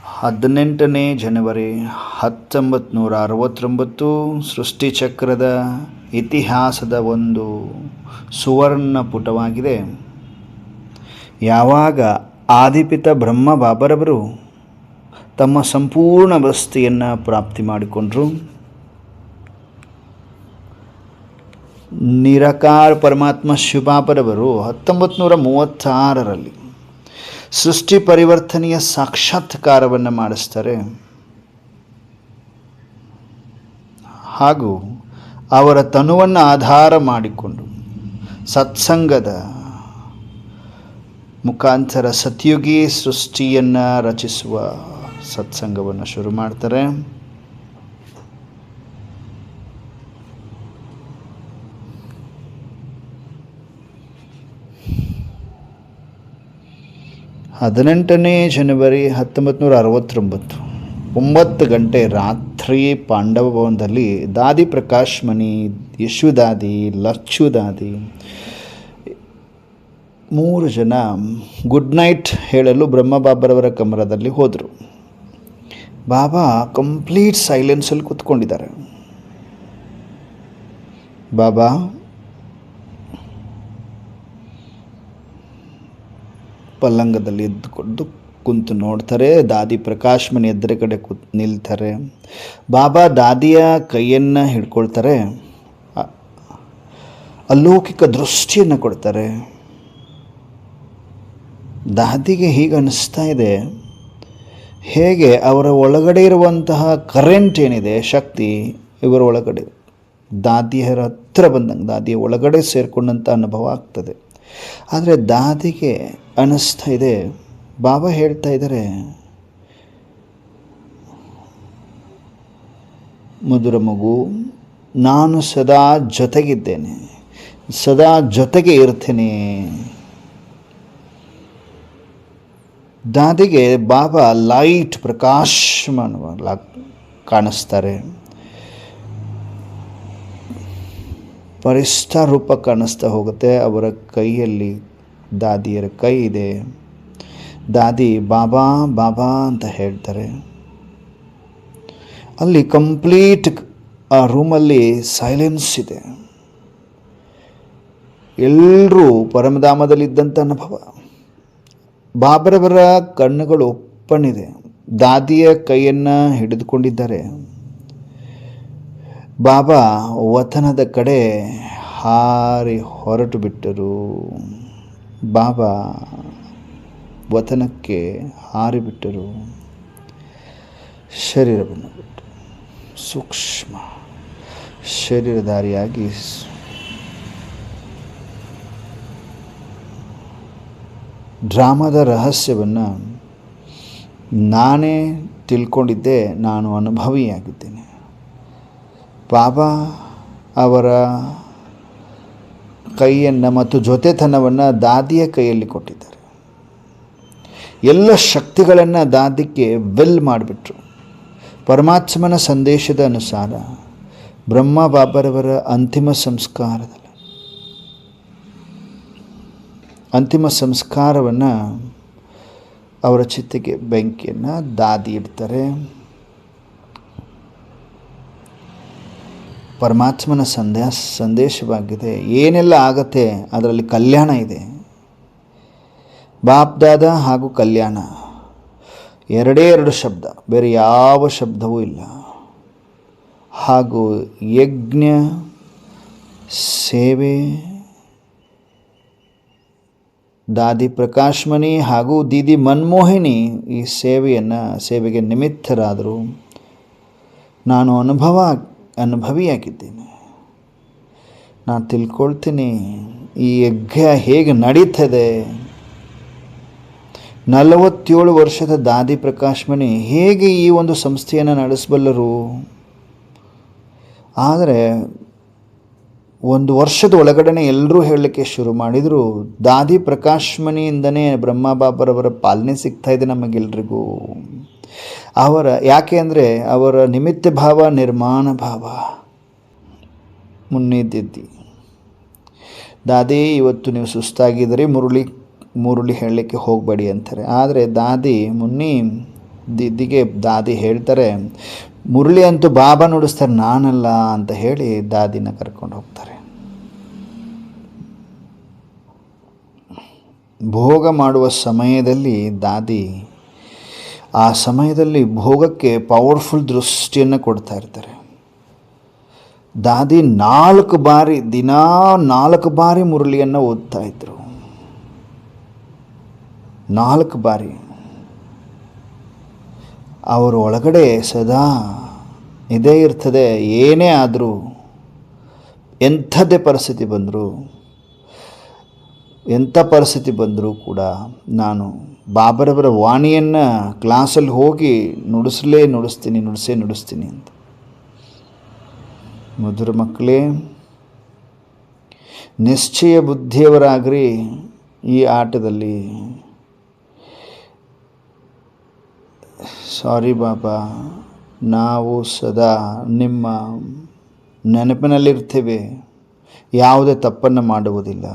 18ನೇ ಜನವರಿ 1969 ಸೃಷ್ಟಿಚಕ್ರದ ಇತಿಹಾಸದ ಒಂದು ಸುವರ್ಣ ಪುಟವಾಗಿದೆ. ಯಾವಾಗ ಆದಿಪಿತ ಬ್ರಹ್ಮ ಬಾಬರವರು ತಮ್ಮ ಸಂಪೂರ್ಣ ಅವಸ್ಥೆಯನ್ನು ಪ್ರಾಪ್ತಿ ಮಾಡಿಕೊಂಡರು, ನಿರಾಕಾರ ಪರಮಾತ್ಮ ಶಿವಬಾಬರವರು 1936ರಲ್ಲಿ ಸೃಷ್ಟಿ ಪರಿವರ್ತನೆಯ ಸಾಕ್ಷಾತ್ಕಾರವನ್ನು ಮಾಡಿಸ್ತಾರೆ. ಹಾಗೂ ಅವರ ತನುವನ್ನು ಆಧಾರ ಮಾಡಿಕೊಂಡು ಸತ್ಸಂಗದ ಮುಖಾಂತರ ಸತ್ಯುಗಿ ಸೃಷ್ಟಿಯನ್ನು ರಚಿಸುವ ಸತ್ಸಂಗವನ್ನು ಶುರು ಮಾಡ್ತಾರೆ. ಹದಿನೆಂಟನೇ ಜನವರಿ 1969 9 ಗಂಟೆ ರಾತ್ರಿ ಪಾಂಡವ ಭವನದಲ್ಲಿ ದಾದಿ ಪ್ರಕಾಶ್ ಮಣಿ, ಯಶುದಾದಿ, ಲಚ್ಚುದಾದಿ 3 ಜನ ಗುಡ್ ನೈಟ್ ಹೇಳಲು ಬ್ರಹ್ಮ ಬಾಬರವರ ಕಮರದಲ್ಲಿ ಹೋದರು. ಬಾಬಾ ಕಂಪ್ಲೀಟ್ ಸೈಲೆನ್ಸಲ್ಲಿ ಕೂತ್ಕೊಂಡಿದ್ದಾರೆ. ಬಾಬಾ ಪಲ್ಲಂಗದಲ್ಲಿ ಎದ್ದುಕೊಂಡು ಕುಂತು ನೋಡ್ತಾರೆ. ದಾದಿ ಪ್ರಕಾಶ್ ಮಣಿ ಎದುರುಗಡೆ ನಿಲ್ತಾರೆ. ಬಾಬಾ ದಾದಿಯ ಕೈಯನ್ನು ಹಿಡ್ಕೊಳ್ತಾರೆ. ಅಲೌಕಿಕ ದೃಷ್ಟಿಯನ್ನು ಕೊಡ್ತಾರೆ. ದಾದಿಗೆ ಹೀಗೆ ಅನ್ನಿಸ್ತಾ ಇದೆ, ಹೇಗೆ ಅವರ ಒಳಗಡೆ ಇರುವಂತಹ ಕರೆಂಟ್ ಏನಿದೆ, ಶಕ್ತಿ ಇವರ ಒಳಗಡೆ ದಾದಿಯರ ಹತ್ರ ಬಂದಂಗೆ ದಾದಿಯ ಒಳಗಡೆ ಸೇರಿಕೊಂಡಂಥ ಅನುಭವ ಆಗ್ತದೆ. ಆದರೆ ದಾದಿಗೆ ಅನ್ನಿಸ್ತಾ ಇದೆ, ಬಾಬಾ ಹೇಳ್ತಾ ಇದ್ದಾರೆ, ಮಧುರ ಮಗು, ನಾನು ಸದಾ ಜೊತೆಗಿದ್ದೇನೆ, ಸದಾ ಜೊತೆಗೆ ಇರ್ತೇನೆ. ದಾದಿಗೆ ಬಾಬಾ ಲೈಟ್ ಪ್ರಕಾಶಮಾನ ಕಾಣಿಸ್ತಾರೆ. ಪರಿಷ್ಠ ರೂಪ ಕಾಣಿಸ್ತಾ ಹೋಗುತ್ತೆ. ಅವರ ಕೈಯಲ್ಲಿ ದಾದಿಯರ ಕೈ ಇದೆ. ದಾದಿ ಬಾಬಾ ಬಾಬಾ ಅಂತ ಹೇಳ್ತಾರೆ. ಅಲ್ಲಿ ಕಂಪ್ಲೀಟ್ ಆ ರೂಮಲ್ಲಿ ಸೈಲೆನ್ಸ್ ಇದೆ. ಎಲ್ಲರೂ ಪರಮಧಾಮದಲ್ಲಿದ್ದಂಥ ಅನುಭವ. ಬಾಬರವರ ಕಣ್ಣುಗಳು ಓಪನ್ ಇದೆ. ದಾದಿಯ ಕೈಯನ್ನು ಹಿಡಿದುಕೊಂಡಿದ್ದಾರೆ. ಬಾಬಾ ವತನದ ಕಡೆ ಹಾರಿ ಹೊರಟು ಬಿಟ್ಟರು. ಬಾಬಾ ವತನಕ್ಕೆ ಹಾರಿಬಿಟ್ಟರು. ಶರೀರವನ್ನು ಬಿಟ್ಟು ಸೂಕ್ಷ್ಮ ಶರೀರಧಾರಿಯಾಗಿ ಡ್ರಾಮಾದ ರಹಸ್ಯವನ್ನು ನಾನೇ ತಿಳ್ಕೊಂಡಿದ್ದೆ. ನಾನು ಅನುಭವಿಯಾಗಿದ್ದೇನೆ. ಬಾಬಾ ಅವರ ಕೈಯನ್ನು ಮತ್ತು ಜೊತೆತನವನ್ನು ದಾದಿಯ ಕೈಯಲ್ಲಿ ಕೊಟ್ಟಿದ್ದಾರೆ. ಎಲ್ಲ ಶಕ್ತಿಗಳನ್ನು ದಾದಿಗೆ ವೆಲ್ ಮಾಡಿಬಿಟ್ರು. ಪರಮಾತ್ಮನ ಸಂದೇಶದ ಅನುಸಾರ ಬ್ರಹ್ಮ ಬಾಬರವರ ಅಂತಿಮ ಸಂಸ್ಕಾರವನ್ನು ಅವರ ಚಿತೆಗೆ ಬೆಂಕಿಯನ್ನು ದಾದಿ ಇಡ್ತಾರೆ. ಪರಮಾತ್ಮನ ಸಂದೇಶವಾಗಿದೆ. ಏನೆಲ್ಲ ಆಗತ್ತೆ ಅದರಲ್ಲಿ ಕಲ್ಯಾಣ ಇದೆ. ಬಾಪ್ ದಾದಾ ಹಾಗೂ ಕಲ್ಯಾಣ ಎರಡೇ 2 ಶಬ್ದ, ಬೇರೆ ಯಾವ ಶಬ್ದವೂ ಇಲ್ಲ. ಹಾಗೂ ಯಜ್ಞ ಸೇವೆ, ದಾದಿ ಪ್ರಕಾಶ್ ಮಣಿ ಹಾಗೂ ದೀದಿ ಮನ್ಮೋಹಿನಿ ಈ ಸೇವೆಗೆ ನಿಮಿತ್ತರಾದರು. ನಾನು ಅನುಭವಿಯಾಗಿದ್ದೇನೆ. ನಾನು ತಿಳ್ಕೊಳ್ತೀನಿ ಈ ಯಜ್ಞ ಹೇಗೆ ನಡೀತದೆ. 47 ವರ್ಷದ ದಾದಿ ಪ್ರಕಾಶ್ ಮಣಿ ಹೇಗೆ ಈ ಒಂದು ಸಂಸ್ಥೆಯನ್ನು ನಡೆಸಬಲ್ಲರು. ಆದರೆ 1 ವರ್ಷದ ಒಳಗಡೆ ಎಲ್ಲರೂ ಹೇಳಲಿಕ್ಕೆ ಶುರು ಮಾಡಿದರು, ದಾದಿ ಪ್ರಕಾಶ್ ಮಣಿಯಿಂದನೇ ಬ್ರಹ್ಮ ಬಾಬರವರ ಪಾಲನೆ ಸಿಗ್ತಾ ಇದೆ ನಮಗೆಲ್ರಿಗೂ. ಯಾಕೆ ಅಂದರೆ ಅವರ ನಿಮಿತ್ತ ಭಾವ, ನಿರ್ಮಾಣ ಭಾವ. ಮುನ್ನಿದ್ದಿದ್ದಿ ದಾದಿ, ಇವತ್ತು ನೀವು ಸುಸ್ತಾಗಿದ್ದರೆ ಮುರುಳಿ ಹೇಳಲಿಕ್ಕೆ ಹೋಗಬೇಡಿ ಅಂತಾರೆ. ಆದರೆ ದಾದಿ, ಮುನ್ನಿ ದಿದ್ದಿಗೆ ದಾದಿ ಹೇಳ್ತಾರೆ, ಮುರಳಿ ಅಂತೂ ಬಾಬಾ ನುಡಿಸ್ತಾರೆ, ನಾನಲ್ಲ ಅಂತ ಹೇಳಿ ದಾದಿನ ಕರ್ಕೊಂಡು ಹೋಗ್ತಾರೆ. ಭೋಗ ಮಾಡುವ ಸಮಯದಲ್ಲಿ ದಾದಿ ಆ ಸಮಯದಲ್ಲಿ ಭೋಗಕ್ಕೆ ಪವರ್ಫುಲ್ ದೃಷ್ಟಿಯನ್ನು ಕೊಡ್ತಾ ಇರ್ತಾರೆ. ದಾದಿ 4 ಬಾರಿ ದಿನಾ 4 ಬಾರಿ ಮುರಳಿಯನ್ನು ಓದ್ತಾ ಇದ್ರು. 4 ಬಾರಿ. ಅವರ ಒಳಗಡೆ ಸದಾ ಇದೇ ಇರ್ತದೆ, ಏನೇ ಆದರೂ, ಎಂಥ ಪರಿಸ್ಥಿತಿ ಬಂದರೂ ಕೂಡ ನಾನು ಬಾಬರವರ ವಾಣಿಯನ್ನು ಕ್ಲಾಸಲ್ಲಿ ಹೋಗಿ ನುಡಿಸ್ತೀನಿ ಅಂತ. ಮಧುರ ಮಕ್ಕಳೇ, ನಿಶ್ಚಯ ಬುದ್ಧಿಯವರಾಗ್ರಿ. ಈ ಆಟದಲ್ಲಿ ಸಾರಿ ಬಾಬಾ, ನಾವು ಸದಾ ನಿಮ್ಮ ನೆನಪಿನಲ್ಲಿರ್ತೇವೆ, ಯಾವುದೇ ತಪ್ಪನ್ನು ಮಾಡುವುದಿಲ್ಲ.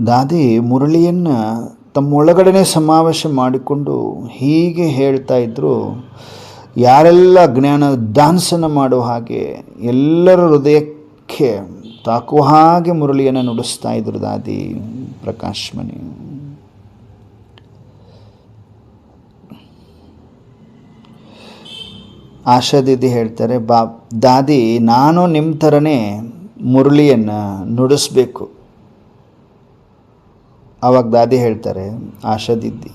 ದಾದಿ ಮುರಳಿಯನ್ನು ತಮ್ಮೊಳಗಡೆ ಸಮಾವೇಶ ಮಾಡಿಕೊಂಡು ಹೀಗೆ ಹೇಳ್ತಾ ಇದ್ದರು. ಯಾರೆಲ್ಲ ಜ್ಞಾನ ದಾನ್ಸನ ಮಾಡೋ ಹಾಗೆ ಎಲ್ಲರ ಹೃದಯಕ್ಕೆ ತಾಕುವ ಹಾಗೆ ಮುರಳಿಯನ್ನು ನುಡಿಸ್ತಾ ಇದ್ರು ದಾದಿ ಪ್ರಕಾಶ್ಮಣಿ. ಆಶಾ ದೀದಿ ಹೇಳ್ತಾರೆ, ದಾದಿ ನಾನು ನಿಮ್ಮ ಥರನೇ ಮುರಳಿಯನ್ನು ನುಡಿಸ್ಬೇಕು. ಆವಾಗ ದಾದಿ ಹೇಳ್ತಾರೆ, ಆಶಾ ದೀದಿ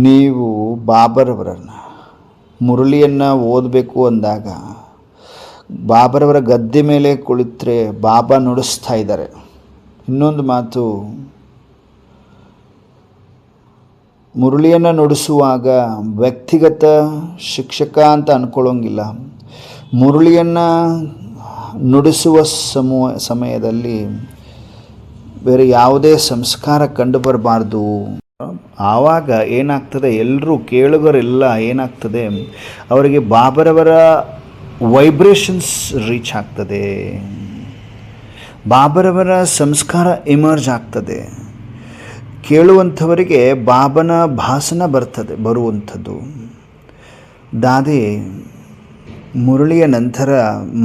ನೀವು ಬಾಬರವರನ್ನು ಮುರಳಿಯನ್ನು ಓದಬೇಕು ಅಂದಾಗ ಬಾಬರವರ ಗದ್ದೆ ಮೇಲೆ ಕುಳಿತರೆ ಬಾಬಾ ನುಡಿಸ್ತಾ ಇದ್ದಾರೆ. ಇನ್ನೊಂದು ಮಾತು, ಮುರಳಿಯನ್ನು ನುಡಿಸುವಾಗ ವ್ಯಕ್ತಿಗತ ಶಿಕ್ಷಕ ಅಂತ ಅಂದ್ಕೊಳ್ಳೋಂಗಿಲ್ಲ. ಮುರಳಿಯನ್ನು ನುಡಿಸುವ ಸಮಯದಲ್ಲಿ ಬೇರೆ ಯಾವುದೇ ಸಂಸ್ಕಾರ ಕಂಡು ಬರಬಾರ್ದು. ಆವಾಗ ಏನಾಗ್ತದೆ, ಎಲ್ಲರೂ ಕೇಳುಗರೆಲ್ಲ ಏನಾಗ್ತದೆ, ಅವರಿಗೆ ಬಾಬರವರ ವೈಬ್ರೇಷನ್ಸ್ ರೀಚ್ ಆಗ್ತದೆ, ಬಾಬರವರ ಸಂಸ್ಕಾರ ಎಮರ್ಜ್ ಆಗ್ತದೆ. ಕೇಳುವಂಥವರಿಗೆ ಬಾಬನ ಭಾಸನ ಬರುವಂಥದ್ದು. ದಾದಿ ಮುರಳಿಯ ನಂತರ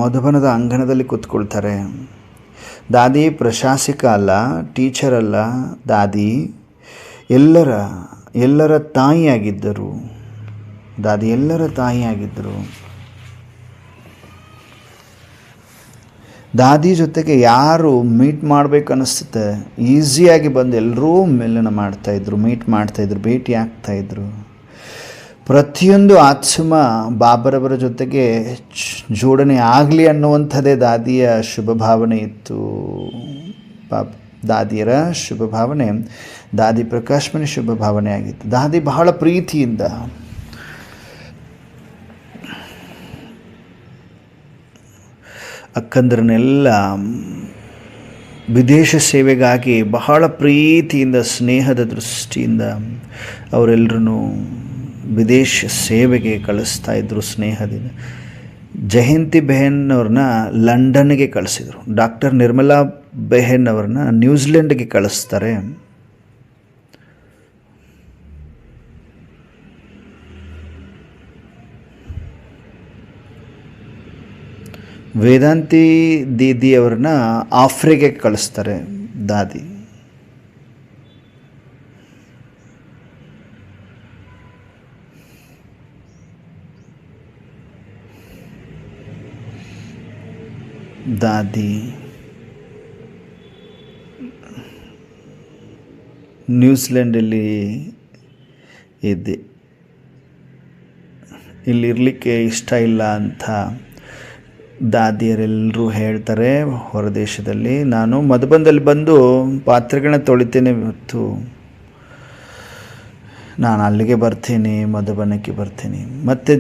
ಮಧುಬನದ ಅಂಗಣದಲ್ಲಿ ಕೂತ್ಕೊಳ್ತಾರೆ. ದಾದಿ ಪ್ರಶಾಸಕ ಅಲ್ಲ, ಟೀಚರ್ ಅಲ್ಲ, ದಾದಿ ಎಲ್ಲರ ತಾಯಿಯಾಗಿದ್ದರು. ದಾದಿ ಎಲ್ಲರ ತಾಯಿಯಾಗಿದ್ದರು. ದಾದಿ ಜೊತೆಗೆ ಯಾರು ಮೀಟ್ ಮಾಡಬೇಕು ಅನ್ನಿಸುತ್ತೆ ಈಸಿಯಾಗಿ ಬಂದು ಎಲ್ಲರೂ ಮಿಲನ ಮಾಡ್ತಾಯಿದ್ರು, ಮೀಟ್ ಮಾಡ್ತಾಯಿದ್ರು, ಭೇಟಿ ಆಗ್ತಾಯಿದ್ರು. ಪ್ರತಿಯೊಂದು ಆತ್ಮ ಬಾಬರವರ ಜೊತೆಗೆ ಜೋಡಣೆ ಆಗಲಿ ಅನ್ನುವಂಥದ್ದೇ ದಾದಿಯ ಶುಭ ಭಾವನೆ ಇತ್ತು. ದಾದಿಯರ ಶುಭ ಭಾವನೆ, ದಾದಿ ಪ್ರಕಾಶ್ಮಣಿ ಶುಭ ಭಾವನೆ ಆಗಿತ್ತು. ದಾದಿ ಬಹಳ ಪ್ರೀತಿಯಿಂದ ಅಕ್ಕಂದರನ್ನೆಲ್ಲ ವಿದೇಶ ಸೇವೆಗಾಗಿ ಬಹಳ ಪ್ರೀತಿಯಿಂದ ಸ್ನೇಹದ ದೃಷ್ಟಿಯಿಂದ ಅವರೆಲ್ಲರೂ ವಿದೇಶ ಸೇವೆಗೆ ಕಳಿಸ್ತಾ ಇದ್ದರು ಸ್ನೇಹದಿಂದ. ಜಯಂತಿ ಬೆಹನ್ ಅವ್ರನ್ನ ಲಂಡನ್ಗೆ ಕಳಿಸಿದರು. ಡಾಕ್ಟರ್ ನಿರ್ಮಲಾ ಬೆಹನ್ ಅವ್ರನ್ನ ನ್ಯೂಜಿಲೆಂಡ್ಗೆ ಕಳಿಸ್ತಾರೆ. ವೇದಾಂತಿ ದೀದಿ ಅವ್ರನ್ನ ಆಫ್ರಿಕಾಗೆ ಕಳಿಸ್ತಾರೆ ದಾದಿ. ದಾದಿ ನ್ಯೂಜಿಲೆಂಡಲ್ಲಿ ಇದ್ದೆ, ಇಲ್ಲಿರಲಿಕ್ಕೆ ಇಷ್ಟ ಇಲ್ಲ ಅಂತ ದಾದಿಯರೆಲ್ಲರೂ ಹೇಳ್ತಾರೆ. ಹೊರದೇಶದಲ್ಲಿ ನಾನು ಮಧುಬನದಲ್ಲಿ ಬಂದು ಪಾತ್ರೆಗಳನ್ನ ತೊಳಿತೇನೆ, ಇವತ್ತು ನಾನು ಅಲ್ಲಿಗೆ ಬರ್ತೀನಿ, ಮಧುಬನಕ್ಕೆ ಬರ್ತೀನಿ. ಮತ್ತು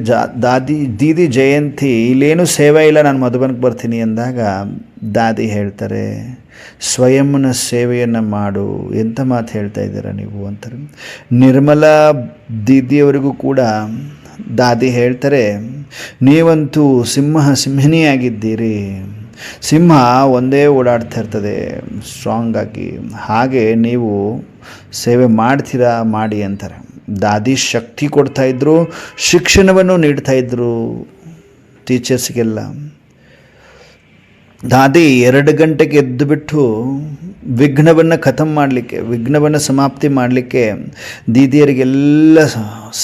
ದೀದಿ ಜಯಂತಿ ಇಲ್ಲೇನೂ ಸೇವೆ ಇಲ್ಲ, ನಾನು ಮಧುಬನಕ್ಕೆ ಬರ್ತೀನಿ ಅಂದಾಗ ದಾದಿ ಹೇಳ್ತಾರೆ, ಸ್ವಯಂನ ಸೇವೆಯನ್ನು ಮಾಡು. ಎಂಥ ಮಾತು ಹೇಳ್ತಾ ಇದ್ದೀರಾ ನೀವು ಅಂತಾರೆ. ನಿರ್ಮಲಾ ದೀದಿಯವರಿಗೂ ಕೂಡ ದಾದಿ ಹೇಳ್ತಾರೆ, ನೀವಂತೂ ಸಿಂಹಿಣಿಯಾಗಿದ್ದೀರಿ, ಸಿಂಹ ಒಂದೇ ಓಡಾಡ್ತಾ ಇರ್ತದೆ ಸ್ಟ್ರಾಂಗ್ ಆಗಿ. ಹಾಗೆ ನೀವು ಸೇವೆ ಮಾಡ್ತೀರಾ ಮಾಡಿ ಅಂತಾರೆ. ದಾದಿ ಶಕ್ತಿ ಕೊಡ್ತಾಯಿದ್ರು, ಶಿಕ್ಷಣವನ್ನು ನೀಡ್ತಾಯಿದ್ರು ಟೀಚರ್ಸ್ಗೆಲ್ಲ. ದಾದಿ 2 ಗಂಟೆಗೆ ಎದ್ದು ಬಿಟ್ಟು ವಿಘ್ನವನ್ನು ವಿಘ್ನವನ್ನು ಸಮಾಪ್ತಿ ಮಾಡಲಿಕ್ಕೆ ದೀದಿಯರಿಗೆಲ್ಲ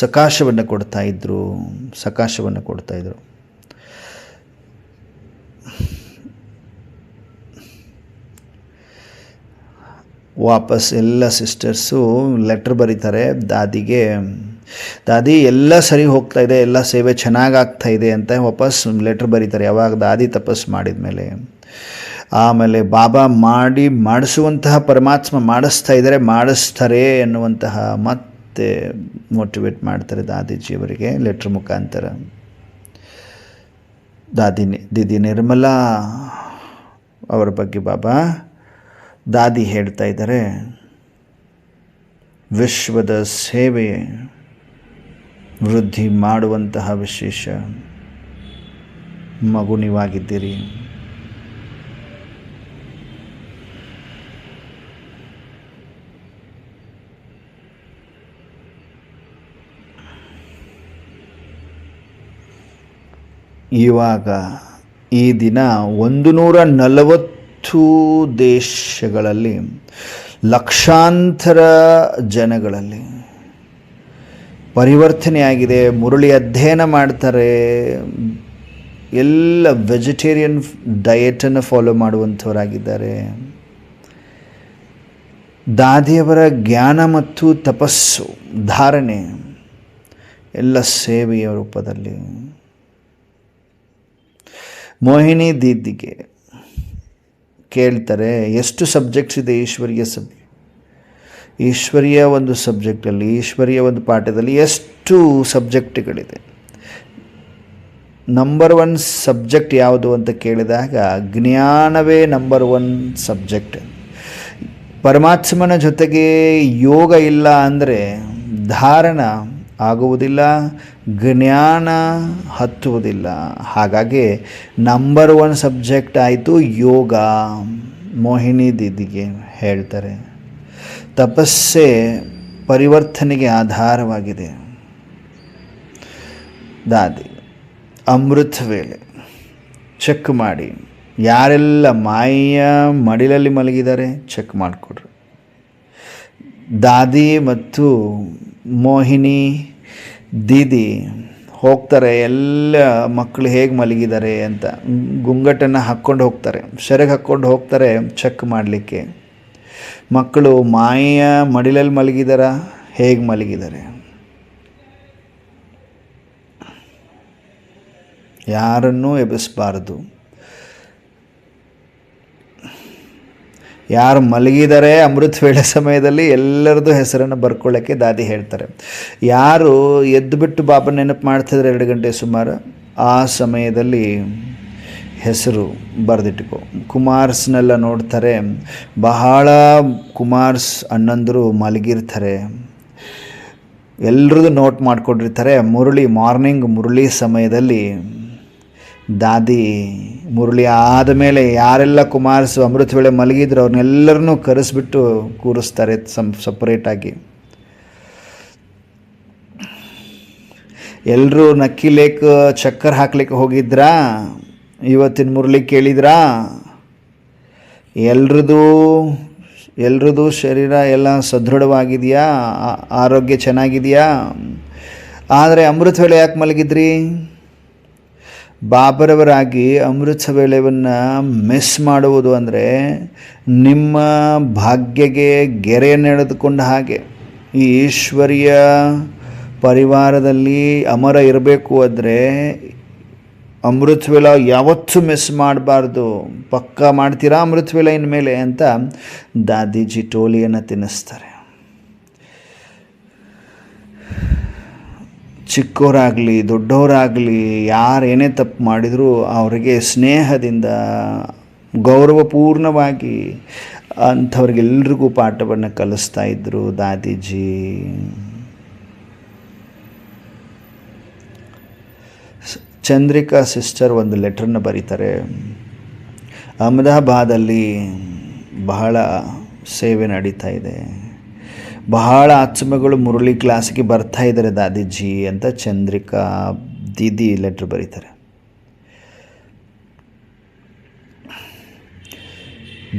ಸಕಾಶವನ್ನು ಕೊಡ್ತಾಯಿದ್ರು. ವಾಪಸ್ ಎಲ್ಲ ಸಿಸ್ಟರ್ಸು ಲೆಟ್ರ್ ಬರೀತಾರೆ ದಾದಿಗೆ. ದಾದಿ ಎಲ್ಲ ಸರಿ ಹೋಗ್ತಾ ಇದೆ, ಎಲ್ಲ ಸೇವೆ ಚೆನ್ನಾಗಿ ಆಗ್ತಾ ಇದೆ ಅಂತ ವಾಪಸ್ ಲೆಟ್ರ್ ಬರೀತಾರೆ. ಯಾವಾಗ ದಾದಿ ತಪಸ್ಸು ಮಾಡಿದ ಮೇಲೆ. ಆಮೇಲೆ ಬಾಬಾ ಮಾಡಿಸುವಂತಹ ಪರಮಾತ್ಮ ಮಾಡಿಸ್ತಾರೆ ಎನ್ನುವಂತಹ ಮತ್ತೆ ಮೋಟಿವೇಟ್ ಮಾಡ್ತಾರೆ ದಾದಿಜಿಯವರಿಗೆ ಲೆಟ್ರ್ ಮುಖಾಂತರ. ದೀದಿ ನಿರ್ಮಲಾ ಅವರ ಬಗ್ಗೆ ದಾದಿ ಹೇಳ್ತಾ ಇದ್ದಾರೆ, ವಿಶ್ವದ ಸೇವೆ ವೃದ್ಧಿ ಮಾಡುವಂತಹ ವಿಶೇಷ ಮಗು ನೀವಾಗಿದ್ದೀರಿ. ಇವಾಗ ಈ ದಿನ 140 ದೇಶಗಳಲ್ಲಿ ಲಕ್ಷಾಂತರ ಜನಗಳಲ್ಲಿ ಪರಿವರ್ತನೆಯಾಗಿದೆ. ಮುರಳಿ ಅಧ್ಯಯನ ಮಾಡ್ತಾರೆ. ಎಲ್ಲ ವೆಜಿಟೇರಿಯನ್ ಡಯಟನ್ನು ಫಾಲೋ ಮಾಡುವಂಥವರಾಗಿದ್ದಾರೆ. ದಾದಿಯವರ ಜ್ಞಾನ ಮತ್ತು ತಪಸ್ಸು ಧಾರಣೆ ಎಲ್ಲ ಸೇವೆಯ ರೂಪದಲ್ಲಿ. ಮೋಹಿನಿ ದೀದಿಗೆ ಕೇಳ್ತಾರೆ, ಎಷ್ಟು ಸಬ್ಜೆಕ್ಟ್ಸ್ ಇದೆ ಈಶ್ವರಿಯ ಒಂದು ಸಬ್ಜೆಕ್ಟಲ್ಲಿ, ಈಶ್ವರಿಯ ಒಂದು ಪಾಠದಲ್ಲಿ ಎಷ್ಟು ಸಬ್ಜೆಕ್ಟ್ಗಳಿದೆ? ನಂಬರ್ 1 ಸಬ್ಜೆಕ್ಟ್ ಯಾವುದು ಅಂತ ಕೇಳಿದಾಗ ಜ್ಞಾನವೇ ನಂಬರ್ 1 ಸಬ್ಜೆಕ್ಟ್. ಪರಮಾತ್ಮನ ಜೊತೆಗೆ ಯೋಗ ಇಲ್ಲ ಅಂದರೆ ಧಾರಣ ಆಗುವುದಿಲ್ಲ, ಜ್ಞಾನ ಹತ್ತುವುದಿಲ್ಲ. ಹಾಗಾಗಿ ನಂಬರ್ 1 ಸಬ್ಜೆಕ್ಟ್ ಆಯಿತು ಯೋಗ. ಮೋಹಿನಿ ದೀದಿಗೆ ಹೇಳ್ತಾರೆ, ತಪಸ್ಸೆ ಪರಿವರ್ತನೆಗೆ ಆಧಾರವಾಗಿದೆ. ದಾದಿ ಅಮೃತ ವೇಳೆ ಚೆಕ್ ಮಾಡಿ, ಯಾರೆಲ್ಲ ಮಾಯ ಮಡಿಲಲ್ಲಿ ಮಲಗಿದ್ದಾರೆ ಚೆಕ್ ಮಾಡಿಕೊಡ್ರಿ. ದಾದಿ ಮತ್ತು ಮೋಹಿನಿ ದೀದಿ ಹೋಗ್ತಾರೆ, ಎಲ್ಲ ಮಕ್ಕಳು ಹೇಗೆ ಮಲಗಿದ್ದಾರೆ ಅಂತ ಗುಂಗಟನ್ನು ಹಾಕ್ಕೊಂಡು ಹೋಗ್ತಾರೆ, ಸೆರಗು ಹಾಕ್ಕೊಂಡು ಹೋಗ್ತಾರೆ ಚೆಕ್ ಮಾಡಲಿಕ್ಕೆ. ಮಕ್ಕಳು ಮಾಯ ಮಡಿಲಲ್ಲಿ ಮಲಗಿದಾರ, ಹೇಗೆ ಮಲಗಿದ್ದಾರೆ? ಯಾರನ್ನೂ ಎಬ್ಬಿಸಬಾರದು. ಯಾರು ಮಲಗಿದ್ದಾರೆ ಅಮೃತ ವೇಳೆ ಸಮಯದಲ್ಲಿ ಎಲ್ಲರದ್ದು ಹೆಸರನ್ನು ಬರ್ಕೊಳ್ಳೋಕ್ಕೆ ದಾದಿ ಹೇಳ್ತಾರೆ. ಯಾರು ಎದ್ದು ಬಿಟ್ಟು ಬಾಬಾ ನೆನಪು ಮಾಡ್ತಿದ್ರೆ 2 ಗಂಟೆ ಸುಮಾರು, ಆ ಸಮಯದಲ್ಲಿ ಹೆಸರು ಬರೆದಿಟ್ಕೊ. ಕುಮಾರ್ಸ್ನೆಲ್ಲ ನೋಡ್ತಾರೆ, ಬಹಳ ಕುಮಾರ್ಸ್ ಅಣ್ಣಂದರು ಮಲಗಿರ್ತಾರೆ, ಎಲ್ಲರದ್ದು ನೋಟ್ ಮಾಡಿಕೊಂಡಿರ್ತಾರೆ. ಮಾರ್ನಿಂಗ್ ಮುರಳಿ ಸಮಯದಲ್ಲಿ ದಾದಿ ಮುರಳಿ ಆದಮೇಲೆ ಯಾರೆಲ್ಲ ಕುಮಾರ್ಸು ಅಮೃತ ವೇಳೆ ಮಲಗಿದ್ರು ಅವ್ರನ್ನೆಲ್ಲರನ್ನೂ ಕರೆಸ್ಬಿಟ್ಟು ಕೂರಿಸ್ತಾರೆ ಸಪ್ರೇಟಾಗಿ. ಎಲ್ಲರೂ ನಕ್ಕಿ ಲೇಕ್ ಚಕ್ಕರ್ ಹಾಕ್ಲಿಕ್ಕೆ ಹೋಗಿದ್ರಾ? ಇವತ್ತಿನ ಮುರಳಿ ಕೇಳಿದ್ರಾ? ಎಲ್ರದ್ದು ಶರೀರ ಎಲ್ಲ ಸದೃಢವಾಗಿದೆಯಾ? ಆರೋಗ್ಯ ಚೆನ್ನಾಗಿದೆಯಾ? ಆದರೆ ಅಮೃತ ವೇಳೆ ಯಾಕೆ ಮಲಗಿದ್ರಿ? ಬಾಬರವರಾಗಿ ಅಮೃತ ವೇಳೆಯನ್ನು ಮಿಸ್ ಮಾಡುವುದು ಅಂದರೆ ನಿಮ್ಮ ಭಾಗ್ಯಗೆ ಗೆರೆಯನ್ನು ಎಳೆದುಕೊಂಡ ಹಾಗೆ. ಈ ಈಶ್ವರಿಯ ಪರಿವಾರದಲ್ಲಿ ಅಮರ ಇರಬೇಕು ಅಂದರೆ ಅಮೃತ ವೇಳೆ ಯಾವತ್ತೂ ಮಿಸ್ ಮಾಡಬಾರ್ದು. ಪಕ್ಕಾ ಮಾಡ್ತೀರಾ ಅಮೃತ ವೇಳೆ ಇನ್ಮೇಲೆ ಅಂತ ದಾದಿಜಿ ಟೋಲಿಯನ್ನು ತಿನ್ನಿಸ್ತಾರೆ. ಚಿಕ್ಕವರಾಗಲಿ ದೊಡ್ಡವರಾಗಲಿ ಯಾರು ಏನೇ ತಪ್ಪು ಮಾಡಿದರೂ ಅವರಿಗೆ ಸ್ನೇಹದಿಂದ ಗೌರವಪೂರ್ಣವಾಗಿ ಅಂಥವ್ರಿಗೆಲ್ರಿಗೂ ಪಾಠವನ್ನು ಕಲಿಸ್ತಾ ಇದ್ದರು ದಾದಿಜಿ. ಚಂದ್ರಿಕಾ ಸಿಸ್ಟರ್ ಒಂದು ಲೆಟ್ರನ್ನ ಬರೀತಾರೆ. ಅಹಮದಾಬಾದಲ್ಲಿ ಬಹಳ ಸೇವೆ ನಡೀತಾ ಇದೆ. ಬಹಳ ಆತ್ಮಗಳು ಮುರಳಿ ಕ್ಲಾಸಿಗೆ ಬರ್ತಾ ಇದ್ದಾರೆ ದಾದಿಜಿ ಅಂತ ಚಂದ್ರಿಕಾ ದೀದಿ ಲೆಟ್ರ್ ಬರೀತಾರೆ.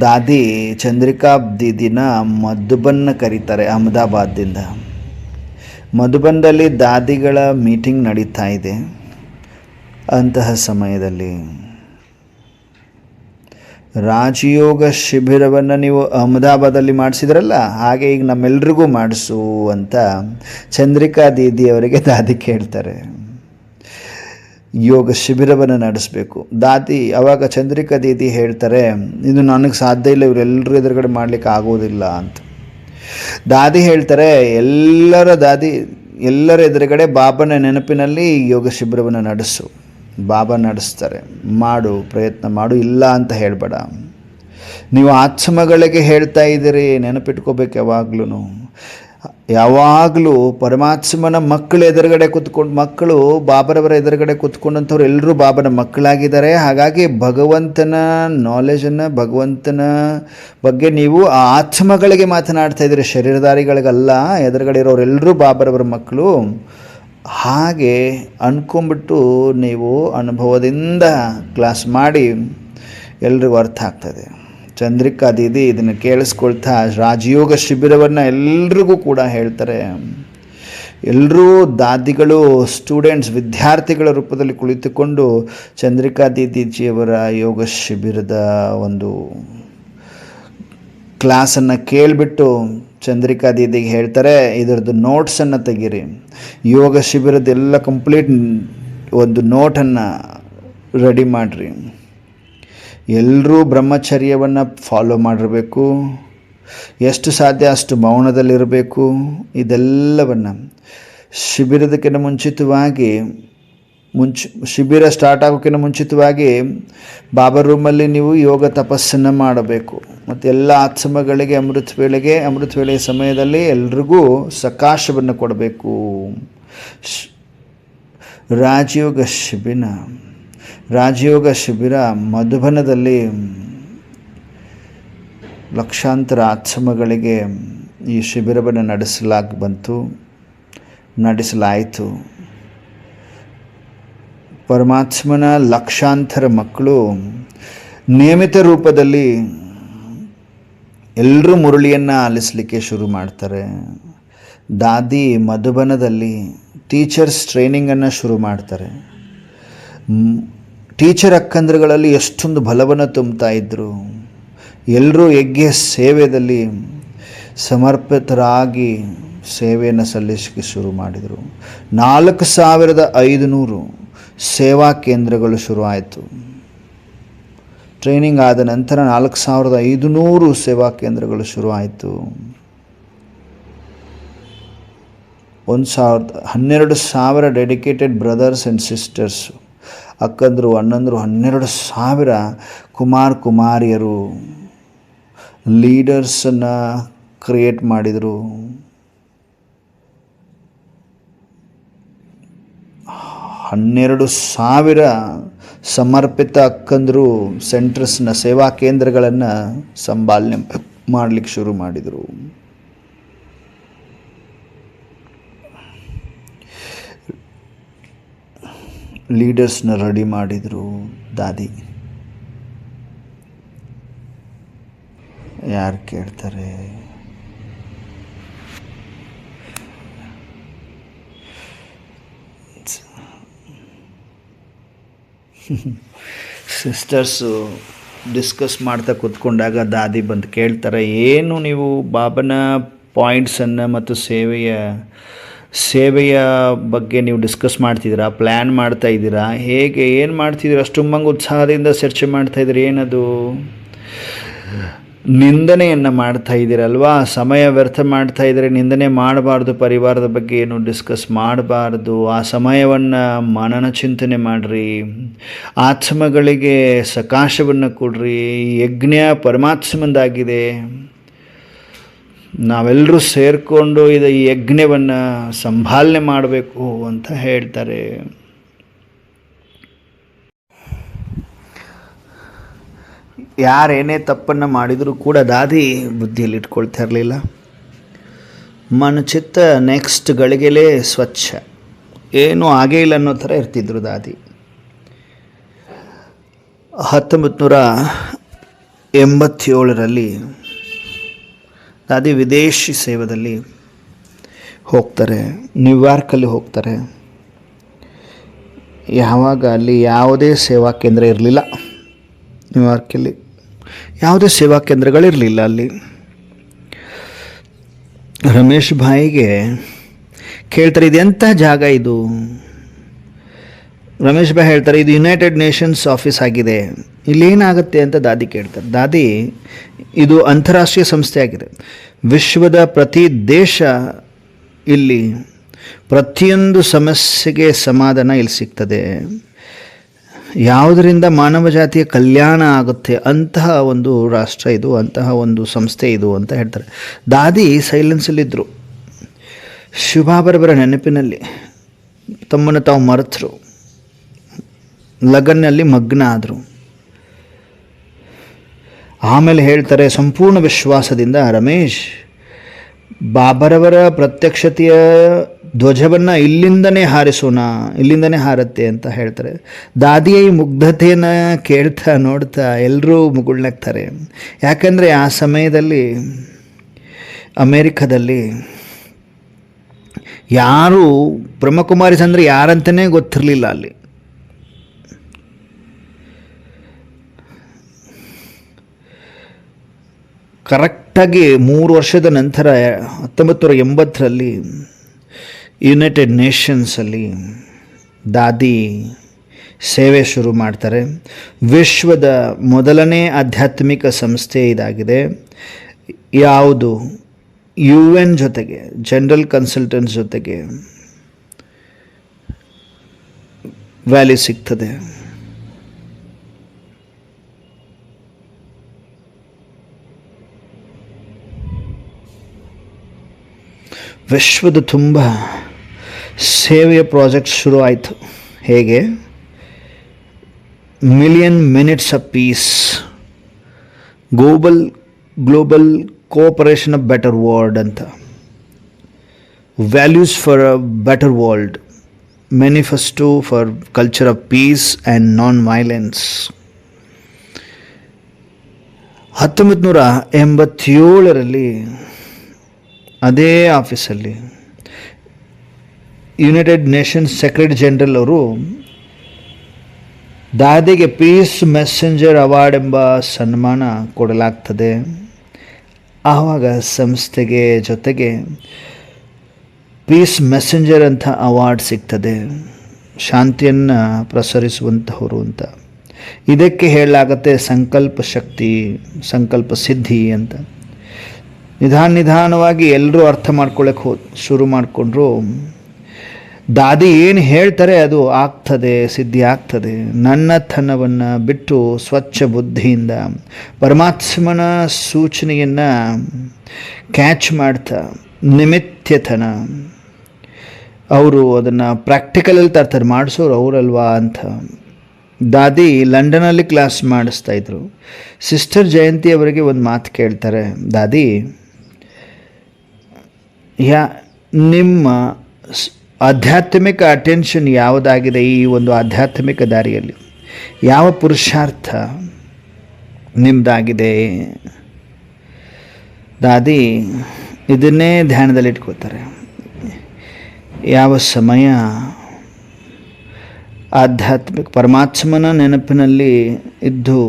ದಾದಿ ಚಂದ್ರಿಕಾ ದೀದಿನ ಮಧುಬನ್ನ ಕರೀತಾರೆ ಅಹಮದಾಬಾದಿಂದ. ಮಧುಬನ್ದಲ್ಲಿ ದಾದಿಗಳ ಮೀಟಿಂಗ್ ನಡೀತಾ ಇದೆ. ಅಂತಹ ಸಮಯದಲ್ಲಿ ರಾಜಯೋಗ ಶಿಬಿರವನ್ನು ನೀವು ಅಹಮದಾಬಾದಲ್ಲಿ ಮಾಡಿಸಿದ್ರಲ್ಲ, ಹಾಗೆ ಈಗ ನಮ್ಮೆಲ್ರಿಗೂ ಮಾಡಿಸು ಅಂತ ಚಂದ್ರಿಕಾ ದೀದಿಯವರಿಗೆ ದಾದಿ ಕೇಳ್ತಾರೆ. ಯೋಗ ಶಿಬಿರವನ್ನು ನಡೆಸಬೇಕು. ದಾದಿ ಅವಾಗ ಚಂದ್ರಿಕಾ ದೀದಿ ಹೇಳ್ತಾರೆ, ಇದು ನನಗೆ ಸಾಧ್ಯ ಇಲ್ಲ, ಇವರೆಲ್ಲರೂ ಎದುರುಗಡೆ ಮಾಡಲಿಕ್ಕೆ ಆಗೋದಿಲ್ಲ ಅಂತ. ದಾದಿ ಹೇಳ್ತಾರೆ, ಎಲ್ಲರ ಎದುರುಗಡೆ ಬಾಬನ ನೆನಪಿನಲ್ಲಿ ಯೋಗ ಶಿಬಿರವನ್ನು ನಡೆಸು. ಬಾಬಾ ನಡೆಸ್ತಾರೆ, ಮಾಡು, ಪ್ರಯತ್ನ ಮಾಡು, ಇಲ್ಲ ಅಂತ ಹೇಳಬೇಡ. ನೀವು ಆತ್ಮಗಳಿಗೆ ಹೇಳ್ತಾ ಇದ್ದೀರಿ, ನೆನಪಿಟ್ಕೋಬೇಕು. ಯಾವಾಗಲೂ ಪರಮಾತ್ಮನ ಮಕ್ಕಳು ಎದುರುಗಡೆ ಕೂತ್ಕೊಂಡು, ಮಕ್ಕಳು ಬಾಬರವರ ಎದುರುಗಡೆ ಕೂತ್ಕೊಂಡಂಥವ್ರು ಎಲ್ಲರೂ ಬಾಬನ ಮಕ್ಕಳಾಗಿದ್ದಾರೆ. ಹಾಗಾಗಿ ಭಗವಂತನ ನಾಲೆಜನ್ನು, ಭಗವಂತನ ಬಗ್ಗೆ ನೀವು ಆ ಆತ್ಮಗಳಿಗೆ ಮಾತನಾಡ್ತಾ ಇದ್ದೀರಿ, ಶರೀರಧಾರಿಗಳಿಗಲ್ಲ. ಎದುರುಗಡೆ ಇರೋರೆಲ್ಲರೂ ಬಾಬರವರ ಮಕ್ಕಳು. ಹಾಗೆ ಅಂದ್ಕೊಂಬಿಟ್ಟು ನೀವು ಅನುಭವದಿಂದ ಕ್ಲಾಸ್ ಮಾಡಿ ಎಲ್ರಿಗೂ ಅರ್ಥ ಆಗ್ತದೆ. ಚಂದ್ರಿಕಾ ದೀದಿ ಇದನ್ನು ಕೇಳಿಸ್ಕೊಳ್ತಾ ರಾಜಯೋಗ ಶಿಬಿರವನ್ನು ಎಲ್ರಿಗೂ ಕೂಡ ಹೇಳ್ತಾರೆ. ಎಲ್ಲರೂ ದಾದಿಗಳು, ಸ್ಟೂಡೆಂಟ್ಸ್, ವಿದ್ಯಾರ್ಥಿಗಳ ರೂಪದಲ್ಲಿ ಕುಳಿತುಕೊಂಡು ಚಂದ್ರಿಕಾ ದೀದಿಜಿಯವರ ಯೋಗ ಶಿಬಿರದ ಒಂದು ಕ್ಲಾಸನ್ನು ಕೇಳಿಬಿಟ್ಟು ಚಂದ್ರಿಕಾ ದೀದಿಗೆ ಹೇಳ್ತಾರೆ, ಇದರದ್ದು ನೋಟ್ಸನ್ನು ತೆಗೀರಿ, ಯೋಗ ಶಿಬಿರದೆಲ್ಲ ಕಂಪ್ಲೀಟ್ ಒಂದು ನೋಟನ್ನು ರೆಡಿ ಮಾಡಿರಿ. ಎಲ್ಲರೂ ಬ್ರಹ್ಮಚರ್ಯವನ್ನು ಫಾಲೋ ಮಾಡಿರಬೇಕು, ಎಷ್ಟು ಸಾಧ್ಯ ಅಷ್ಟು ಮೌನದಲ್ಲಿರಬೇಕು. ಇದೆಲ್ಲವನ್ನು ಶಿಬಿರದಕ್ಕಿಂತ ಮುಂಚಿತವಾಗಿ ಶಿಬಿರ ಸ್ಟಾರ್ಟ್ ಆಗೋಕ್ಕಿಂತ ಮುಂಚಿತವಾಗಿ ಬಾಬಾ ರೂಮಲ್ಲಿ ನೀವು ಯೋಗ ತಪಸ್ಸನ್ನು ಮಾಡಬೇಕು. ಮತ್ತು ಎಲ್ಲ ಆತ್ಮಗಳಿಗೆ ಅಮೃತ ವೇಳೆಯ ಸಮಯದಲ್ಲಿ ಎಲ್ರಿಗೂ ಸಕಾಶವನ್ನು ಕೊಡಬೇಕು. ರಾಜಯೋಗ ಶಿಬಿರ ಮಧುಬನದಲ್ಲಿ ಲಕ್ಷಾಂತರ ಆತ್ಮಗಳಿಗೆ ಈ ಶಿಬಿರವನ್ನು ನಡೆಸಲಾಯಿತು. ಪರಮಾತ್ಮನ ಲಕ್ಷಾಂತರ ಮಕ್ಕಳು ನಿಯಮಿತ ರೂಪದಲ್ಲಿ ಎಲ್ಲರೂ ಮುರಳಿಯನ್ನು ಆಲಿಸಲಿಕ್ಕೆ ಶುರು ಮಾಡ್ತಾರೆ. ದಾದಿ ಮಧುಬನದಲ್ಲಿ ಟೀಚರ್ಸ್ ಟ್ರೈನಿಂಗನ್ನು ಶುರು ಮಾಡ್ತಾರೆ. ಟೀಚರ್ ಅಕ್ಕಂದ್ರಗಳಲ್ಲಿ ಎಷ್ಟೊಂದು ಬಲವನ್ನು ತುಂಬ್ತಾ ಇದ್ದರು. ಎಲ್ಲರೂ ಯಜ್ಞ ಸೇವೆಯಲ್ಲಿ ಸಮರ್ಪಿತರಾಗಿ ಸೇವೆಯನ್ನು ಸಲ್ಲಿಸಲಿಕ್ಕೆ ಶುರು ಮಾಡಿದರು. 4500 ಸೇವಾ ಕೇಂದ್ರಗಳು ಶುರು ಆಯಿತು. ಟ್ರೈನಿಂಗ್ ಆದ ನಂತರ 4500 ಸೇವಾ ಕೇಂದ್ರಗಳು ಶುರು ಆಯಿತು. 12,000 ಡೆಡಿಕೇಟೆಡ್ ಬ್ರದರ್ಸ್ ಆ್ಯಂಡ್ ಸಿಸ್ಟರ್ಸ್, ಅಕ್ಕಂದರು ಅಣ್ಣಂದರು, 12,000 ಕುಮಾರಿಯರು ಲೀಡರ್ಸನ್ನು ಕ್ರಿಯೇಟ್ ಮಾಡಿದರು. 12,000 ಸಮರ್ಪಿತ ಅಕ್ಕಂದರು ಸೆಂಟರ್ಸ್ನ, ಸೇವಾ ಕೇಂದ್ರಗಳನ್ನು ಸಂಭಾಲನೆ ಮಾಡಲಿಕ್ಕೆ ಶುರು ಮಾಡಿದರು. ಲೀಡರ್ಸ್ನ ರೆಡಿ ಮಾಡಿದರು ದಾದಿ. ಯಾರು ಕೇಳ್ತಾರೆ? ಸಿಸ್ಟರ್ಸು ಡಿಸ್ಕಸ್ ಮಾಡ್ತಾ ಕೂತ್ಕೊಂಡಾಗ ದಾದಿ ಬಂದು ಕೇಳ್ತಾರೆ, ಏನು ನೀವು ಬಾಬನ ಪಾಯಿಂಟ್ಸನ್ನು ಮತ್ತು ಸೇವೆಯ ಬಗ್ಗೆ ನೀವು ಡಿಸ್ಕಸ್ ಮಾಡ್ತಿದ್ದೀರಾ, ಪ್ಲ್ಯಾನ್ ಮಾಡ್ತಾ ಇದ್ದೀರಾ, ಹೇಗೆ ಏನು ಮಾಡ್ತಿದ್ದೀರಾ? ಅಷ್ಟುಮ್ಮಂಗೆ ಉತ್ಸಾಹದಿಂದ ಚರ್ಚೆ ಮಾಡ್ತಾಯಿದ್ದೀರಿ. ಏನದು? ನಿಂದನೆಯನ್ನು ಮಾಡ್ತಾ ಇದ್ದೀರಲ್ವಾ? ಸಮಯ ವ್ಯರ್ಥ ಮಾಡ್ತಾ ಇದ್ದರೆ ನಿಂದನೆ ಮಾಡಬಾರ್ದು. ಪರಿವಾರದ ಬಗ್ಗೆ ಏನು ಡಿಸ್ಕಸ್ ಮಾಡಬಾರ್ದು. ಆ ಸಮಯವನ್ನು ಮನನ ಚಿಂತನೆ ಮಾಡಿರಿ. ಆತ್ಮಗಳಿಗೆ ಸಕಾಶವನ್ನು ಕೊಡ್ರಿ. ಯಜ್ಞ ಪರಮಾತ್ಮಂದಾಗಿದೆ. ನಾವೆಲ್ಲರೂ ಸೇರಿಕೊಂಡು ಈ ಯಜ್ಞವನ್ನು ಸಂಭಾಲನೆ ಮಾಡಬೇಕು ಅಂತ ಹೇಳ್ತಾರೆ. ಯಾರೇನೇ ತಪ್ಪನ್ನು ಮಾಡಿದರೂ ಕೂಡ ದಾದಿ ಬುದ್ಧಿಯಲ್ಲಿ ಇಟ್ಕೊಳ್ತಾ ಇರಲಿಲ್ಲ. ಮನಚಿತ್ತ ನೆಕ್ಸ್ಟ್ ಗಳಿಗೆಲೇ ಸ್ವಚ್ಛ, ಏನೂ ಆಗೇ ಇಲ್ಲ ಅನ್ನೋ ಥರ ಇರ್ತಿದ್ರು ದಾದಿ. 1987ರಲ್ಲಿ ದಾದಿ ವಿದೇಶಿ ಸೇವೆಯಲ್ಲಿ ಹೋಗ್ತಾರೆ, ನ್ಯೂಯಾರ್ಕಲ್ಲಿ ಹೋಗ್ತಾರೆ. ಯಾವಾಗ ಅಲ್ಲಿ ಯಾವುದೇ ಸೇವಾ ಕೇಂದ್ರ ಇರಲಿಲ್ಲ, ನ್ಯೂಯಾರ್ಕಲ್ಲಿ ಯಾವುದೇ ಸೇವಾ ಕೇಂದ್ರಗಳಿರಲಿಲ್ಲ. ಅಲ್ಲಿ ರಮೇಶ್ ಭಾಯಿಗೆ ಕೇಳ್ತಾರೆ, ಇದು ಎಂಥ ಜಾಗ ಇದು? ರಮೇಶ್ ಭಾಯ್ ಹೇಳ್ತಾರೆ, ಇದು ಯುನೈಟೆಡ್ ನೇಷನ್ಸ್ ಆಫೀಸ್ ಆಗಿದೆ, ಇಲ್ಲೇನಾಗುತ್ತೆ ಅಂತ ದಾದಿ ಕೇಳ್ತಾರೆ. ದಾದಿ, ಇದು ಅಂತಾರಾಷ್ಟ್ರೀಯ ಸಂಸ್ಥೆ ಆಗಿದೆ, ವಿಶ್ವದ ಪ್ರತಿ ದೇಶ ಇಲ್ಲಿ ಪ್ರತಿಯೊಂದು ಸಮಸ್ಯೆಗೆ ಸಮಾಧಾನ ಇಲ್ಲಿ ಸಿಗ್ತದೆ, ಯಾವುದರಿಂದ ಮಾನವ ಜಾತಿಯ ಕಲ್ಯಾಣ ಆಗುತ್ತೆ ಅಂತಹ ಒಂದು ರಾಷ್ಟ್ರ ಇದು, ಅಂತಹ ಒಂದು ಸಂಸ್ಥೆ ಇದು ಅಂತ ಹೇಳ್ತಾರೆ. ದಾದಿ ಸೈಲೆನ್ಸಲ್ಲಿದ್ದರು. ಶಿವಬಾಬರವರ ನೆನಪಿನಲ್ಲಿ ತಮ್ಮನ್ನು ತಾವು ಮರೆತರು, ಲಗನ್ನಲ್ಲಿ ಮಗ್ನ ಆದರು. ಆಮೇಲೆ ಹೇಳ್ತಾರೆ ಸಂಪೂರ್ಣ ವಿಶ್ವಾಸದಿಂದ, ರಮೇಶ್, ಬಾಬರವರ ಪ್ರತ್ಯಕ್ಷತೆಯ ಧ್ವಜವನ್ನು ಇಲ್ಲಿಂದನೇ ಹಾರಿಸೋಣ, ಇಲ್ಲಿಂದನೇ ಹಾರತ್ತೆ ಅಂತ ಹೇಳ್ತಾರೆ. ದಾದಿಯ ಈ ಮುಗ್ಧತೆಯನ್ನು ಕೇಳ್ತಾ ನೋಡ್ತಾ ಎಲ್ಲರೂ ಮುಗುಳ್ನಾಗ್ತಾರೆ. ಯಾಕಂದರೆ ಆ ಸಮಯದಲ್ಲಿ ಅಮೇರಿಕಾದಲ್ಲಿ ಯಾರು ಬ್ರಹ್ಮಕುಮಾರಿಸ್ ಅಂದರೆ ಯಾರಂತಲೇ ಗೊತ್ತಿರಲಿಲ್ಲ. ಅಲ್ಲಿ ಕರೆಕ್ಟಾಗಿ 3 ವರ್ಷದ ನಂತರ 1980ರಲ್ಲಿ ಯುನೈಟೆಡ್ ನೇಷನ್ಸಲ್ಲಿ ದಾದಿ ಸೇವೆ ಶುರು ಮಾಡ್ತಾರೆ. ವಿಶ್ವದ ಮೊದಲನೇ ಆಧ್ಯಾತ್ಮಿಕ ಸಂಸ್ಥೆ ಇದಾಗಿದೆ. ಯಾವುದು UN ಜೊತೆಗೆ, ಜನರಲ್ ಕನ್ಸಲ್ಟೆಂಟ್ಸ್ ಜೊತೆಗೆ ವ್ಯಾಲ್ಯೂ ಸಿಗ್ತದೆ. ವಿಶ್ವದ ತುಂಬ ಸೇವೆಯ ಪ್ರಾಜೆಕ್ಟ್ ಶುರು ಆಯಿತು. ಹೇಗೆ? Million minutes of peace, global cooperation of better world ಅಂತ, values for a better world, manifesto for culture of peace and non violence. 1987ರಲ್ಲಿ ಅದೇ ಆಫೀಸಲ್ಲಿ ಯುನೈಟೆಡ್ ನೇಷನ್ಸ್ ಸೆಕ್ರೆಟರಿ ಜನರಲ್ ಅವರು ದಾದಿಗೆ ಪೀಸ್ ಮೆಸೆಂಜರ್ ಅವಾರ್ಡ್ ಎಂಬ ಸನ್ಮಾನ ಕೊಡಲಾಗ್ತದೆ. ಆವಾಗ ಸಂಸ್ಥೆಗೆ ಜೊತೆಗೆ ಪೀಸ್ ಮೆಸೆಂಜರ್ ಅಂತ ಅವಾರ್ಡ್ ಸಿಗ್ತದೆ, ಶಾಂತಿಯನ್ನು ಪ್ರಸರಿಸುವಂತಹವರು ಅಂತ. ಇದಕ್ಕೆ ಹೇಳಲಾಗತ್ತೆ ಸಂಕಲ್ಪ ಶಕ್ತಿ, ಸಂಕಲ್ಪ ಸಿದ್ಧಿ ಅಂತ. ನಿಧಾನವಾಗಿ ಎಲ್ಲರೂ ಅರ್ಥ ಮಾಡ್ಕೊಳ್ಳೋಕ್ಕೆ ಶುರು ಮಾಡಿಕೊಂಡ್ರು. ದಾದಿ ಏನು ಹೇಳ್ತಾರೆ ಅದು ಆಗ್ತದೆ, ಸಿದ್ಧಿ ಆಗ್ತದೆ. ನನ್ನತನವನ್ನು ಬಿಟ್ಟು ಸ್ವಚ್ಛ ಬುದ್ಧಿಯಿಂದ ಪರಮಾತ್ಮನ ಸೂಚನೆಯನ್ನು ಕ್ಯಾಚ್ ಮಾಡ್ತಾ ನಿಮಿತ್ಯತನ ಅವರು ಅದನ್ನು ಪ್ರಾಕ್ಟಿಕಲಲ್ಲಿ ತರ್ತಾರೆ, ಮಾಡಿಸೋರು ಅವರಲ್ವಾ ಅಂತ. ದಾದಿ ಲಂಡನಲ್ಲಿ ಕ್ಲಾಸ್ ಮಾಡಿಸ್ತಾಯಿದ್ರು. ಸಿಸ್ಟರ್ ಜಯಂತಿ ಅವರಿಗೆ ಒಂದು ಮಾತು ಕೇಳ್ತಾರೆ, ದಾದಿ, ನಿಮ್ಮ ಆಧ್ಯಾತ್ಮಿಕ ಅಟೆನ್ಷನ್ ಯಾವುದಾಗಿದೆ ಈ ಒಂದು ಆಧ್ಯಾತ್ಮಿಕ ದಾರಿಯಲ್ಲಿ? ಯಾವ ಪುರುಷಾರ್ಥ ನಿಮ್ಮದಾಗಿದೆ? ದಾದಿ ಇದನ್ನೇ ಧ್ಯಾನದಲ್ಲಿಟ್ಕೋತಾರೆ. ಯಾವ ಸಮಯ ಆಧ್ಯಾತ್ಮಿಕ ಪರಮಾತ್ಮನ ನೆನಪಿನಲ್ಲಿ ಇದ್ದು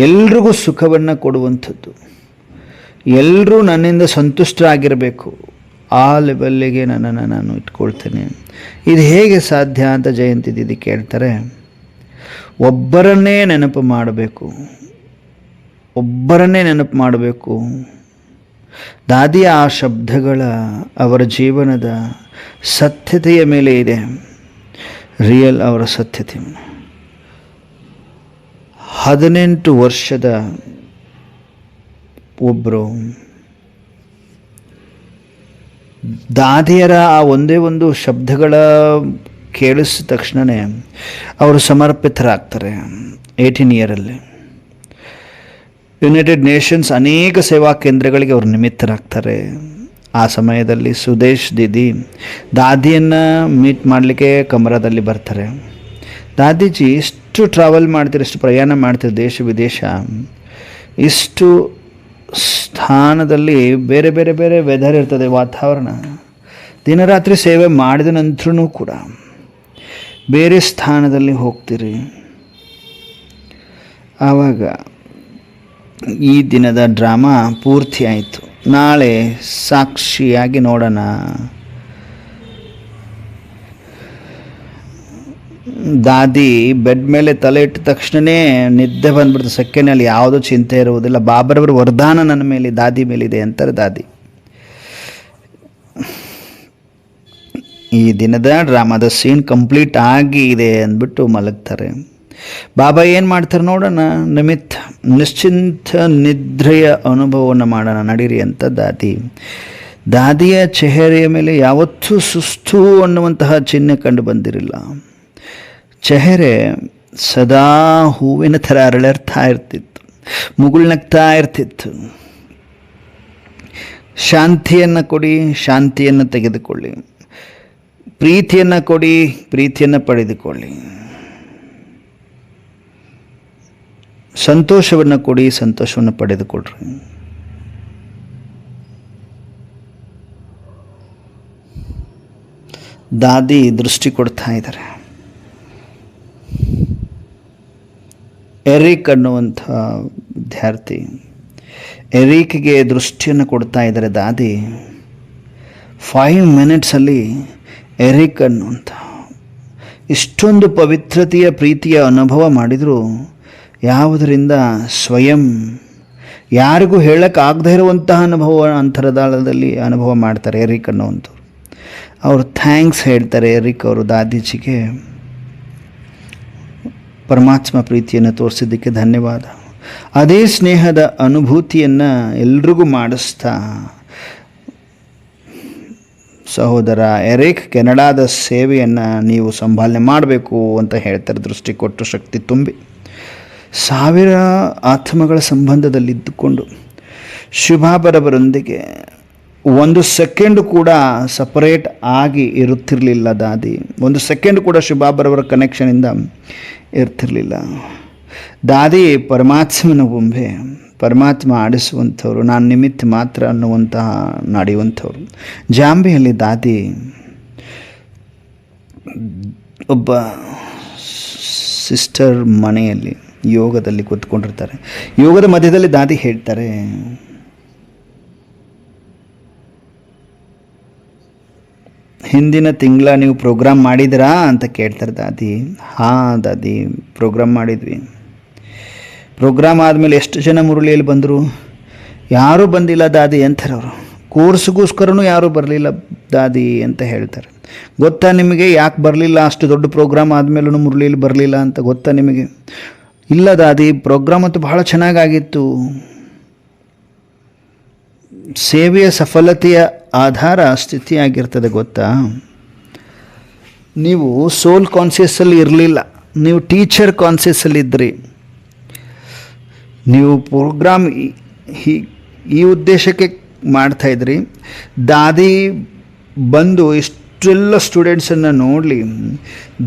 ಎಲ್ರಿಗೂ ಸುಖವನ್ನು ಕೊಡುವಂಥದ್ದು, ಎಲ್ಲರೂ ನನ್ನಿಂದ ಸಂತುಷ್ಟರಾಗಿರಬೇಕು, ಆ ಲೆವೆಲ್ಲಿಗೆ ನನ್ನನ್ನು ನಾನು ಇಟ್ಕೊಳ್ತೇನೆ. ಇದು ಹೇಗೆ ಸಾಧ್ಯ ಅಂತ ಜಯಂತಿ ದೀದಿ ಕೇಳ್ತಾರೆ. ಒಬ್ಬರನ್ನೇ ನೆನಪು ಮಾಡಬೇಕು, ಒಬ್ಬರನ್ನೇ ನೆನಪು ಮಾಡಬೇಕು. ದಾದಿಯ ಆ ಶಬ್ದಗಳ ಅವರ ಜೀವನದ ಸತ್ಯತೆಯ ಮೇಲೆ ಇದೆ, ರಿಯಲ್ ಅವರ ಸತ್ಯತೆ. 18 ವರ್ಷದ ಒಬ್ಬರು ದಾದಿಯರ ಆ ಒಂದೇ ಒಂದು ಶಬ್ದಗಳ ಕೇಳಿಸಿದ ತಕ್ಷಣವೇ ಅವರು ಸಮರ್ಪಿತರಾಗ್ತಾರೆ. 18 ಇಯರಲ್ಲಿ ಯುನೈಟೆಡ್ ನೇಷನ್ಸ್ ಅನೇಕ ಸೇವಾ ಕೇಂದ್ರಗಳಿಗೆ ಅವರು ನಿಮಿತ್ತರಾಗ್ತಾರೆ. ಆ ಸಮಯದಲ್ಲಿ ಸುದೇಶ್ ದೀದಿ ದಾದಿಯನ್ನು ಮೀಟ್ ಮಾಡಲಿಕ್ಕೆ ಕಮರಾದಲ್ಲಿ ಬರ್ತಾರೆ. ದಾದಿಜಿ ಇಷ್ಟು ಟ್ರಾವೆಲ್ ಮಾಡ್ತೀರಿ, ಇಷ್ಟು ಪ್ರಯಾಣ ಮಾಡ್ತೀರಿ ದೇಶ ವಿದೇಶ, ಇಷ್ಟು ಸ್ಥಾನದಲ್ಲಿ ಬೇರೆ ಬೇರೆ ಬೇರೆ ವೆದರ್ ಇರ್ತದೆ, ವಾತಾವರಣ, ದಿನರಾತ್ರಿ ಸೇವೆ ಮಾಡಿದ ನಂತರನೂ ಕೂಡ ಬೇರೆ ಸ್ಥಾನದಲ್ಲಿ ಹೋಗ್ತೀರಿ. ಆವಾಗ ಈ ದಿನದ ಡ್ರಾಮಾ ಪೂರ್ತಿ ಆಯಿತು. ನಾಳೆ ಸಾಕ್ಷಿಯಾಗಿ ನೋಡೋಣ. ದಾದಿ ಬೆಡ್ ಮೇಲೆ ತಲೆ ಇಟ್ಟ ತಕ್ಷಣವೇ ನಿದ್ದೆ ಬಂದ್ಬಿಡ್ತು. ಸೆಕೆಂಡಲ್ಲಿ ಯಾವುದೂ ಚಿಂತೆ ಇರುವುದಿಲ್ಲ. ಬಾಬರವರ ವರದಾನ ನನ್ನ ಮೇಲೆ, ದಾದಿ ಮೇಲಿದೆ ಅಂತಾರೆ ದಾದಿ. ಈ ದಿನದ ಡ್ರಾಮಾದ ಸೀನ್ ಕಂಪ್ಲೀಟ್ ಆಗಿ ಇದೆ ಅಂದ್ಬಿಟ್ಟು ಮಲಗ್ತಾರೆ. ಬಾಬಾ ಏನು ಮಾಡ್ತಾರೆ ನೋಡೋಣ. ನಿಶ್ಚಿಂತ ನಿದ್ರೆಯ ಅನುಭವವನ್ನು ಮಾಡೋಣ ನಡೀರಿ ಅಂತ ದಾದಿಯ ಚೆಹರೆಯ ಮೇಲೆ ಯಾವತ್ತೂ ಸುಸ್ತು ಅನ್ನುವಂತಹ ಚಿಹ್ನೆ ಕಂಡು ಬಂದಿರಲಿಲ್ಲ. ಚೆಹರೆ ಸದಾ ಹೂವಿನ ಥರ ಅರಳಿರ್ತಾ ಇರ್ತಿತ್ತು, ಮುಗುಳ್ನಗ್ತಾ ಇರ್ತಿತ್ತು. ಶಾಂತಿಯನ್ನು ಕೊಡಿ, ಶಾಂತಿಯನ್ನು ತೆಗೆದುಕೊಳ್ಳಿ. ಪ್ರೀತಿಯನ್ನು ಕೊಡಿ, ಪ್ರೀತಿಯನ್ನು ಪಡೆದುಕೊಳ್ಳಿ. ಸಂತೋಷವನ್ನು ಕೊಡಿ, ಸಂತೋಷವನ್ನು ಪಡೆದುಕೊಳ್ರಿ. ದಾದಿ ದೃಷ್ಟಿ ಕೊಡ್ತಾ ಇದ್ದಾರೆ. ಎರಿಕ್ ಅನ್ನುವಂಥ ವಿದ್ಯಾರ್ಥಿ, ಎರಿಕ್ಗೆ ದೃಷ್ಟಿಯನ್ನು ಕೊಡ್ತಾ ಇದ್ದಾರೆ ದಾದಿ. 5 ಮಿನಿಟ್ಸಲ್ಲಿ ಎರಿಕ್ ಅನ್ನುವಂಥ ಇಷ್ಟೊಂದು ಪವಿತ್ರತೆಯ ಪ್ರೀತಿಯ ಅನುಭವ ಮಾಡಿದರು. ಯಾವುದರಿಂದ? ಸ್ವಯಂ ಯಾರಿಗೂ ಹೇಳೋಕ್ಕಾಗದೇ ಇರುವಂತಹ ಅನುಭವ ಅಂತರ್ಜಾಲದಲ್ಲಿ ಅನುಭವ ಮಾಡ್ತಾರೆ ಎರಿಕ್ ಅನ್ನುವಂಥವ್ರು. ಅವರು ಥ್ಯಾಂಕ್ಸ್ ಹೇಳ್ತಾರೆ ಎರಿಕ್ ಅವರು ದಾದಿಜಿಗೆ. ಪರಮಾತ್ಮ ಪ್ರೀತಿಯನ್ನು ತೋರಿಸಿದ್ದಕ್ಕೆ ಧನ್ಯವಾದ. ಅದೇ ಸ್ನೇಹದ ಅನುಭೂತಿಯನ್ನು ಎಲ್ರಿಗೂ ಮಾಡಿಸ್ತಾ ಸಹೋದರ ಎರಿಕ್, ಕೆನಡಾದ ಸೇವೆಯನ್ನು ನೀವು ಸಂಭಾಲನೆ ಮಾಡಬೇಕು ಅಂತ ಹೇಳ್ತಾರೆ ದೃಷ್ಟಿ ಕೊಟ್ಟು ಶಕ್ತಿ ತುಂಬಿ. 1000 ಆತ್ಮಗಳ ಸಂಬಂಧದಲ್ಲಿದ್ದುಕೊಂಡು ಶಿವಬಾಬರವರೊಂದಿಗೆ 1 ಸೆಕೆಂಡ್ ಕೂಡ ಸಪರೇಟ್ ಆಗಿ ಇರುತ್ತಿರಲಿಲ್ಲ ದಾದಿ. 1 ಸೆಕೆಂಡ್ ಕೂಡ ಶಿವಬಾಬರವರ ಕನೆಕ್ಷನಿಂದ ಇರ್ತಿರಲಿಲ್ಲ. ದಾದಿ ಪರಮಾತ್ಮನ ಬೊಂಬೆ, ಪರಮಾತ್ಮ ಆಡಿಸುವಂಥವ್ರು, ನಾನು ನಿಮಿತ್ತ ಮಾತ್ರ ಅನ್ನುವಂತಹ ನಡೆಯುವಂಥವ್ರು. ಜಾಂಬೆಯಲ್ಲಿ ದಾದಿ ಒಬ್ಬ ಸಿಸ್ಟರ್ ಮನೆಯಲ್ಲಿ ಯೋಗದಲ್ಲಿ ಕೂತ್ಕೊಂಡಿರ್ತಾರೆ. ಯೋಗದ ಮಧ್ಯದಲ್ಲಿ ದಾದಿ ಹೇಳ್ತಾರೆ, ಹಿಂದಿನ ತಿಂಗಳ ನೀವು ಪ್ರೋಗ್ರಾಮ್ ಮಾಡಿದಿರಾ ಅಂತ ಕೇಳ್ತಾರೆ ದಾದಿ. ಹಾಂ ದಾದಿ, ಪ್ರೋಗ್ರಾಮ್ ಮಾಡಿದ್ವಿ. ಪ್ರೋಗ್ರಾಮ್ ಆದಮೇಲೆ ಎಷ್ಟು ಜನ ಮುರಳಿಯಲ್ಲಿ ಬಂದರು? ಯಾರೂ ಬಂದಿಲ್ಲ ದಾದಿ ಅಂತಾರೆ ಅವರು. ಕೋರ್ಸ್ಗೋಸ್ಕರನೂ ಯಾರೂ ಬರಲಿಲ್ಲ ದಾದಿ ಅಂತ ಹೇಳ್ತಾರೆ. ಗೊತ್ತಾ ನಿಮಗೆ ಯಾಕೆ ಬರಲಿಲ್ಲ? ಅಷ್ಟು ದೊಡ್ಡ ಪ್ರೋಗ್ರಾಮ್ ಆದಮೇಲೂ ಮುರಳಿಯಲ್ಲಿ ಬರಲಿಲ್ಲ ಅಂತ ಗೊತ್ತಾ ನಿಮಗೆ? ಇಲ್ಲ ದಾದಿ, ಪ್ರೋಗ್ರಾಮ್ ಅಂತೂ ಬಹಳ ಚೆನ್ನಾಗಾಗಿತ್ತು. ಸೇವೆಯ ಸಫಲತೆಯ ಆಧಾರ ಸ್ಥಿತಿಯಾಗಿರ್ತದೆ ಗೊತ್ತಾ? ನೀವು ಸೋಲ್ ಕಾನ್ಸಿಯಸ್ಸಲ್ಲಿ ಇರಲಿಲ್ಲ, ನೀವು ಟೀಚರ್ ಕಾನ್ಸಿಯಸ್ಸಲ್ಲಿ ಇದ್ರಿ. ನೀವು ಪ್ರೋಗ್ರಾಮ್ ಈ ಉದ್ದೇಶಕ್ಕೆ ಮಾಡ್ತಾಯಿದ್ರಿ. ದಾದಿ ಬಂದು ಇಷ್ಟೆಲ್ಲ ಸ್ಟೂಡೆಂಟ್ಸನ್ನು ನೋಡಲಿ,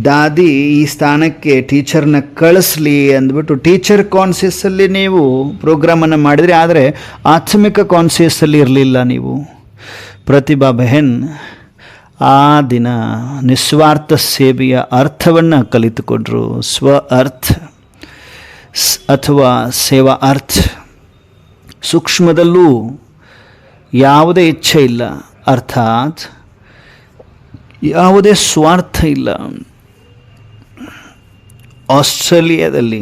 ದಾದಿ ಈ ಸ್ಥಾನಕ್ಕೆ ಟೀಚರ್ನ ಕಳಿಸ್ಲಿ ಅಂದ್ಬಿಟ್ಟು ಟೀಚರ್ ಕಾನ್ಸಿಯಸ್ಸಲ್ಲಿ ನೀವು ಪ್ರೋಗ್ರಾಮನ್ನು ಮಾಡಿದ್ರಿ. ಆದರೆ ಆತ್ಮಿಕ ಕಾನ್ಸಿಯಸ್ಸಲ್ಲಿ ಇರಲಿಲ್ಲ ನೀವು. ಪ್ರತಿಭಾ ಬೆಹನ್ ಆ ದಿನ ನಿಸ್ವಾರ್ಥ ಸೇವೆಯ ಅರ್ಥವನ್ನು ಕಲಿತುಕೊಂಡ್ರು. ಸ್ವ ಅರ್ಥ ಅಥವಾ ಸೇವಾ ಅರ್ಥ. ಸೂಕ್ಷ್ಮದಲ್ಲೂ ಯಾವುದೇ ಇಚ್ಛೆ ಇಲ್ಲ, ಅರ್ಥಾತ್ ಯಾವುದೇ ಸ್ವಾರ್ಥ ಇಲ್ಲ. ಆಸ್ಟ್ರೇಲಿಯಾದಲ್ಲಿ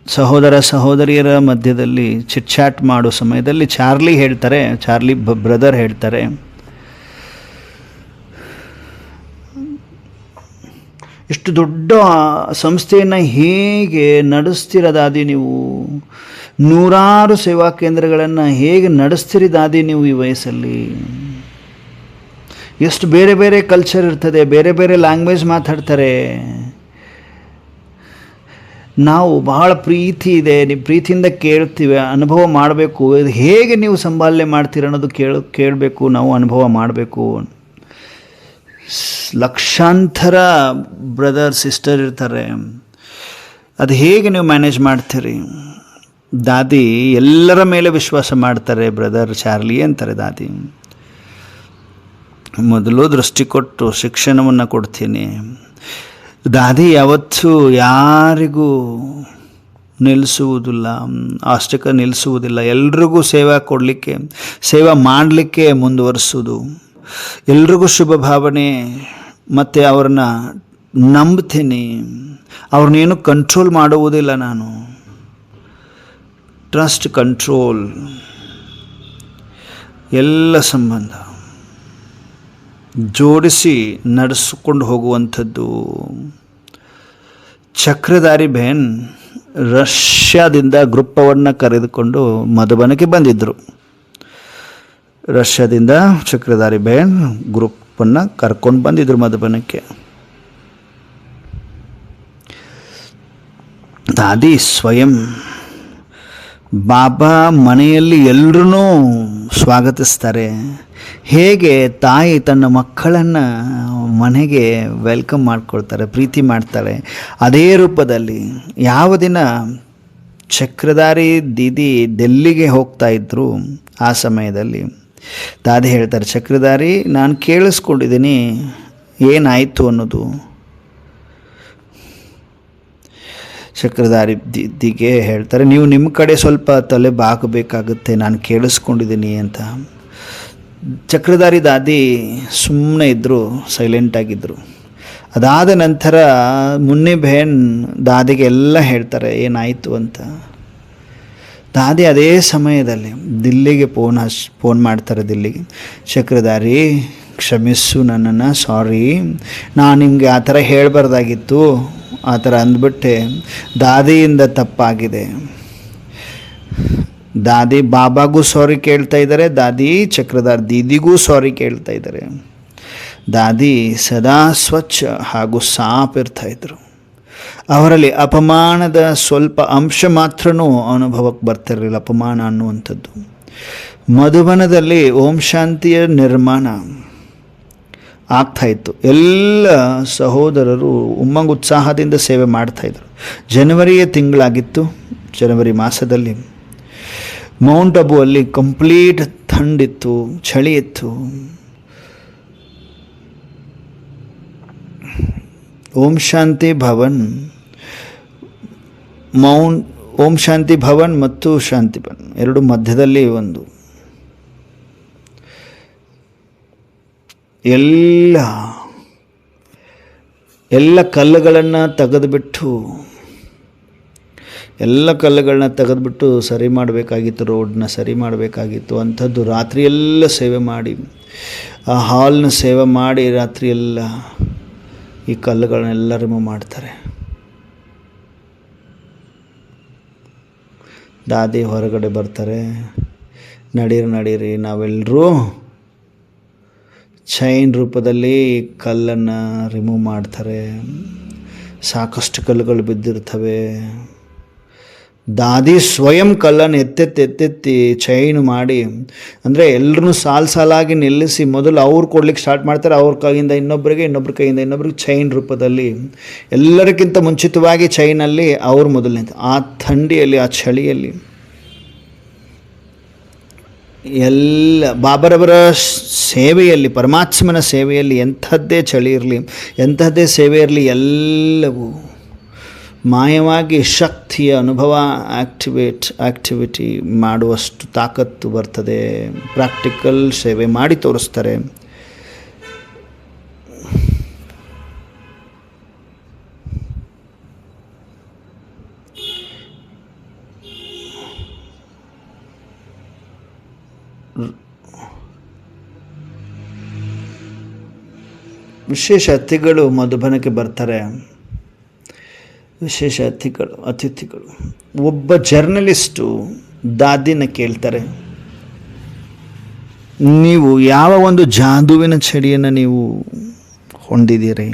ಸಹೋದರ ಸಹೋದರಿಯರ ಮಧ್ಯದಲ್ಲಿ ಚಿಟ್ಚಾಟ್ ಮಾಡೋ ಸಮಯದಲ್ಲಿ ಚಾರ್ಲಿ ಬ್ರದರ್ ಹೇಳ್ತಾರೆ, ಇಷ್ಟು ದೊಡ್ಡ ಸಂಸ್ಥೆಯನ್ನು ಹೇಗೆ ನಡೆಸ್ತೀರ ದಾದಿ ನೀವು? 100 ಸೇವಾ ಕೇಂದ್ರಗಳನ್ನು ಹೇಗೆ ನಡೆಸ್ತೀರಿ ದಾದಿ ನೀವು ಈ ವಯಸ್ಸಲ್ಲಿ? ಎಷ್ಟು ಬೇರೆ ಬೇರೆ ಕಲ್ಚರ್ ಇರ್ತದೆ, ಬೇರೆ ಬೇರೆ ಲ್ಯಾಂಗ್ವೇಜ್ ಮಾತಾಡ್ತಾರೆ. ನಾವು ಬಹಳ ಪ್ರೀತಿ ಇದೆ, ನೀವು ಪ್ರೀತಿಯಿಂದ ಕೇಳ್ತೀವಿ, ಅನುಭವ ಮಾಡಬೇಕು. ಇದು ಹೇಗೆ ನೀವು ಸಂಭಾಲನೆ ಮಾಡ್ತೀರ ಅನ್ನೋದು ಕೇಳಬೇಕು, ನಾವು ಅನುಭವ ಮಾಡಬೇಕು. ಲಕ್ಷಾಂತರ ಬ್ರದರ್ ಸಿಸ್ಟರ್ ಇರ್ತಾರೆ, ಅದು ಹೇಗೆ ನೀವು ಮ್ಯಾನೇಜ್ ಮಾಡ್ತೀರಿ? ದಾದಿ ಎಲ್ಲರ ಮೇಲೆ ವಿಶ್ವಾಸ ಮಾಡ್ತಾರೆ. ಬ್ರದರ್ ಚಾರ್ಲಿ ಅಂತಾರೆ, ದಾದಿ ಮೊದಲು ದೃಷ್ಟಿ ಕೊಟ್ಟು ಶಿಕ್ಷಣವನ್ನು ಕೊಡ್ತೀನಿ. ದಾದಿ ಯಾವತ್ತೂ ಯಾರಿಗೂ ನಿಲ್ಲಿಸುವುದಿಲ್ಲ, ಅಷ್ಟಕ್ಕೆ ನಿಲ್ಲಿಸುವುದಿಲ್ಲ. ಎಲ್ರಿಗೂ ಸೇವಾ ಮಾಡಲಿಕ್ಕೆ ಮುಂದುವರಿಸೋದು, ಎಲ್ರಿಗೂ ಶುಭ ಭಾವನೆ, ಮತ್ತು ಅವ್ರನ್ನ ನಂಬ್ತೀನಿ. ಅವ್ರನ್ನೇನು ಕಂಟ್ರೋಲ್ ಮಾಡುವುದಿಲ್ಲ ನಾನು. ಟ್ರಸ್ಟ್, ಕಂಟ್ರೋಲ್, ಎಲ್ಲ ಸಂಬಂಧ ಜೋಡಿಸಿ ನಡೆಸಿಕೊಂಡು ಹೋಗುವಂಥದ್ದು. ಚಕ್ರಧಾರಿ ಬೆನ್ ರಷ್ಯಾದಿಂದ ಗ್ರೂಪವನ್ನು ಕರೆದುಕೊಂಡು ಮಧುಬನಕ್ಕೆ ಬಂದಿದ್ದರು. ರಷ್ಯಾದಿಂದ ಚಕ್ರಧಾರಿ ಬೆನ್ ಗ್ರೂಪನ್ನು ಕರ್ಕೊಂಡು ಬಂದಿದ್ದರು ಮಧುಬನಕ್ಕೆ. ದಾದಿ ಸ್ವಯಂ ಬಾಬಾ ಮನೆಯಲ್ಲಿ ಎಲ್ಲರೂ ಸ್ವಾಗತಿಸ್ತಾರೆ. ಹೇಗೆ ತಾಯಿ ತನ್ನ ಮಕ್ಕಳನ್ನು ಮನೆಗೆ ವೆಲ್ಕಮ್ ಮಾಡ್ಕೊಳ್ತಾರೆ, ಪ್ರೀತಿ ಮಾಡ್ತಾಳೆ, ಅದೇ ರೂಪದಲ್ಲಿ ಯಾವ ದಿನ ಚಕ್ರಧಾರಿ ದೀದಿ ಡೆಲ್ಲಿಗೆ ಹೋಗ್ತಾ ಇದ್ದರು ಆ ಸಮಯದಲ್ಲಿ ದಾದಿ ಹೇಳ್ತಾರೆ, ಚಕ್ರಧಾರಿ ನಾನು ಕೇಳಿಸ್ಕೊಂಡಿದ್ದೀನಿ ಏನಾಯಿತು ಅನ್ನೋದು. ಚಕ್ರಧಾರಿ ದೀದಿಗೆ ಹೇಳ್ತಾರೆ, ನೀವು ನಿಮ್ಮ ಕಡೆ ಸ್ವಲ್ಪ ತಲೆ ಬಾಗಬೇಕಾಗುತ್ತೆ, ನಾನು ಕೇಳಿಸ್ಕೊಂಡಿದ್ದೀನಿ ಅಂತ. ಚಕ್ರಧಾರಿ ದಾದಿ ಸುಮ್ಮನೆ ಇದ್ದರು, ಸೈಲೆಂಟಾಗಿದ್ದರು. ಅದಾದ ನಂತರ ಮುನ್ನಿ ಬೆನ್ ದಾದಿಗೆ ಎಲ್ಲ ಹೇಳ್ತಾರೆ ಏನಾಯಿತು ಅಂತ. ದಾದಿ ಅದೇ ಸಮಯದಲ್ಲಿ ದಿಲ್ಲಿಗೆ ಫೋನ್ ಮಾಡ್ತಾರೆ, ದಿಲ್ಲಿಗೆ. ಚಕ್ರಧಾರಿ ಕ್ಷಮಿಸು ನನ್ನನ್ನು, ಸಾರಿ, ನಾನು ನಿಮಗೆ ಆ ಥರ ಹೇಳಬಾರ್ದಾಗಿತ್ತು, ಆ ಥರ ಅಂದ್ಬಿಟ್ಟೆ, ದಾದಿಯಿಂದ ತಪ್ಪಾಗಿದೆ. ದಾದಿ ಬಾಬಾಗೂ ಸಾರಿ ಕೇಳ್ತಾ ಇದ್ದಾರೆ, ದಾದಿ ಚಕ್ರಧಾರಿ ದೀದಿಗೂ ಸಾರಿ ಕೇಳ್ತಾ ಇದ್ದಾರೆ. ದಾದಿ ಸದಾ ಸ್ವಚ್ಛ ಹಾಗೂ ಸಾಫ್ ಇರ್ತಾಯಿದ್ರು. ಅವರಲ್ಲಿ ಅಪಮಾನದ ಸ್ವಲ್ಪ ಅಂಶ ಮಾತ್ರನೂ ಅನುಭವಕ್ಕೆ ಬರ್ತಿರಲಿಲ್ಲ, ಅಪಮಾನ ಅನ್ನುವಂಥದ್ದು. ಮಧುಬನದಲ್ಲಿ ಓಂ ಶಾಂತಿಯ ನಿರ್ಮಾಣ ಆಗ್ತಾಯಿತ್ತು. ಎಲ್ಲ ಸಹೋದರರು ಉಮ್ಮಂಗ ಉತ್ಸಾಹದಿಂದ ಸೇವೆ ಮಾಡ್ತಾಯಿದ್ರು. ಜನವರಿಯ ತಿಂಗಳಾಗಿತ್ತು. ಜನವರಿ ಮಾಸದಲ್ಲಿ ಮೌಂಟ್ ಅಬು ಅಲ್ಲಿ ಕಂಪ್ಲೀಟ್ ಥಂಡಿತ್ತು, ಚಳಿ ಇತ್ತು. ಓಂ ಶಾಂತಿ ಭವನ್ ಮತ್ತು ಶಾಂತಿ ಭವನ್ ಎರಡು ಮಧ್ಯದಲ್ಲಿ ಒಂದು ಎಲ್ಲ ಕಲ್ಲುಗಳನ್ನು ತೆಗೆದುಬಿಟ್ಟು ಸರಿ ಮಾಡಬೇಕಾಗಿತ್ತು, ರೋಡ್ನ ಸರಿ ಮಾಡಬೇಕಾಗಿತ್ತು. ಅಂಥದ್ದು ರಾತ್ರಿಯೆಲ್ಲ ಸೇವೆ ಮಾಡಿ, ಆ ಹಾಲ್ನ ಸೇವೆ ಮಾಡಿ ರಾತ್ರಿಯೆಲ್ಲ ಈ ಕಲ್ಲುಗಳನ್ನೆಲ್ಲ ರಿಮೂವ್ ಮಾಡ್ತಾರೆ. ದಾದಿ ಹೊರಗಡೆ ಬರ್ತಾರೆ, ನಡೀರಿ ನಾವೆಲ್ಲರೂ ಚೈನ್ ರೂಪದಲ್ಲಿ ಕಲ್ಲನ್ನು ರಿಮೂವ್ ಮಾಡ್ತಾರೆ. ಸಾಕಷ್ಟು ಕಲ್ಲುಗಳು ಬಿದ್ದಿರ್ತವೆ. ದಾದಿ ಸ್ವಯಂ ಕಲ್ಲನ್ನು ಎತ್ತೆತ್ತಿ ಚೈನ್ ಮಾಡಿ, ಅಂದರೆ ಎಲ್ಲರೂ ಸಾಲಾಗಿ ನಿಲ್ಲಿಸಿ ಮೊದಲು ಅವ್ರು ಕೊಡ್ಲಿಕ್ಕೆ ಸ್ಟಾರ್ಟ್ ಮಾಡ್ತಾರೆ. ಅವ್ರ ಕೈಯಿಂದ ಇನ್ನೊಬ್ಬರ ಕೈಯಿಂದ ಇನ್ನೊಬ್ರಿಗೆ ಚೈನ್ ರೂಪದಲ್ಲಿ ಎಲ್ಲರಿಗಿಂತ ಮುಂಚಿತವಾಗಿ ಚೈನಲ್ಲಿ ಅವ್ರು ಮೊದಲನೇ. ಆ ಥಂಡಿಯಲ್ಲಿ, ಆ ಚಳಿಯಲ್ಲಿ ಎಲ್ಲ ಬಾಬರವರ ಸೇವೆಯಲ್ಲಿ, ಪರಮಾತ್ಮನ ಸೇವೆಯಲ್ಲಿ ಎಂಥದ್ದೇ ಚಳಿ ಇರಲಿ, ಎಂಥದ್ದೇ ಸೇವೆ ಇರಲಿ, ಎಲ್ಲವೂ ಮಾಯವಾಗಿ ಶಕ್ತಿಯ ಅನುಭವ ಆಕ್ಟಿವಿಟಿ ಮಾಡುವಷ್ಟು ತಾಕತ್ತು ಬರ್ತದೆ. ಪ್ರಾಕ್ಟಿಕಲ್ ಸೇವೆ ಮಾಡಿ ತೋರಿಸ್ತಾರೆ. ವಿಶೇಷ ಅತಿಥಿಗಳು ಮಧುಬನಕ್ಕೆ ಬರ್ತಾರೆ. ವಿಶೇಷ ಅತಿಥಿಗಳು ಒಬ್ಬ ಜರ್ನಲಿಸ್ಟು ದಾದಿನ ಕೇಳ್ತಾರೆ, ನೀವು ಯಾವ ಒಂದು ಜಾದುವಿನ ಚಡಿಯನ್ನು ನೀವು ಹೊಂದಿದ್ದೀರಿ?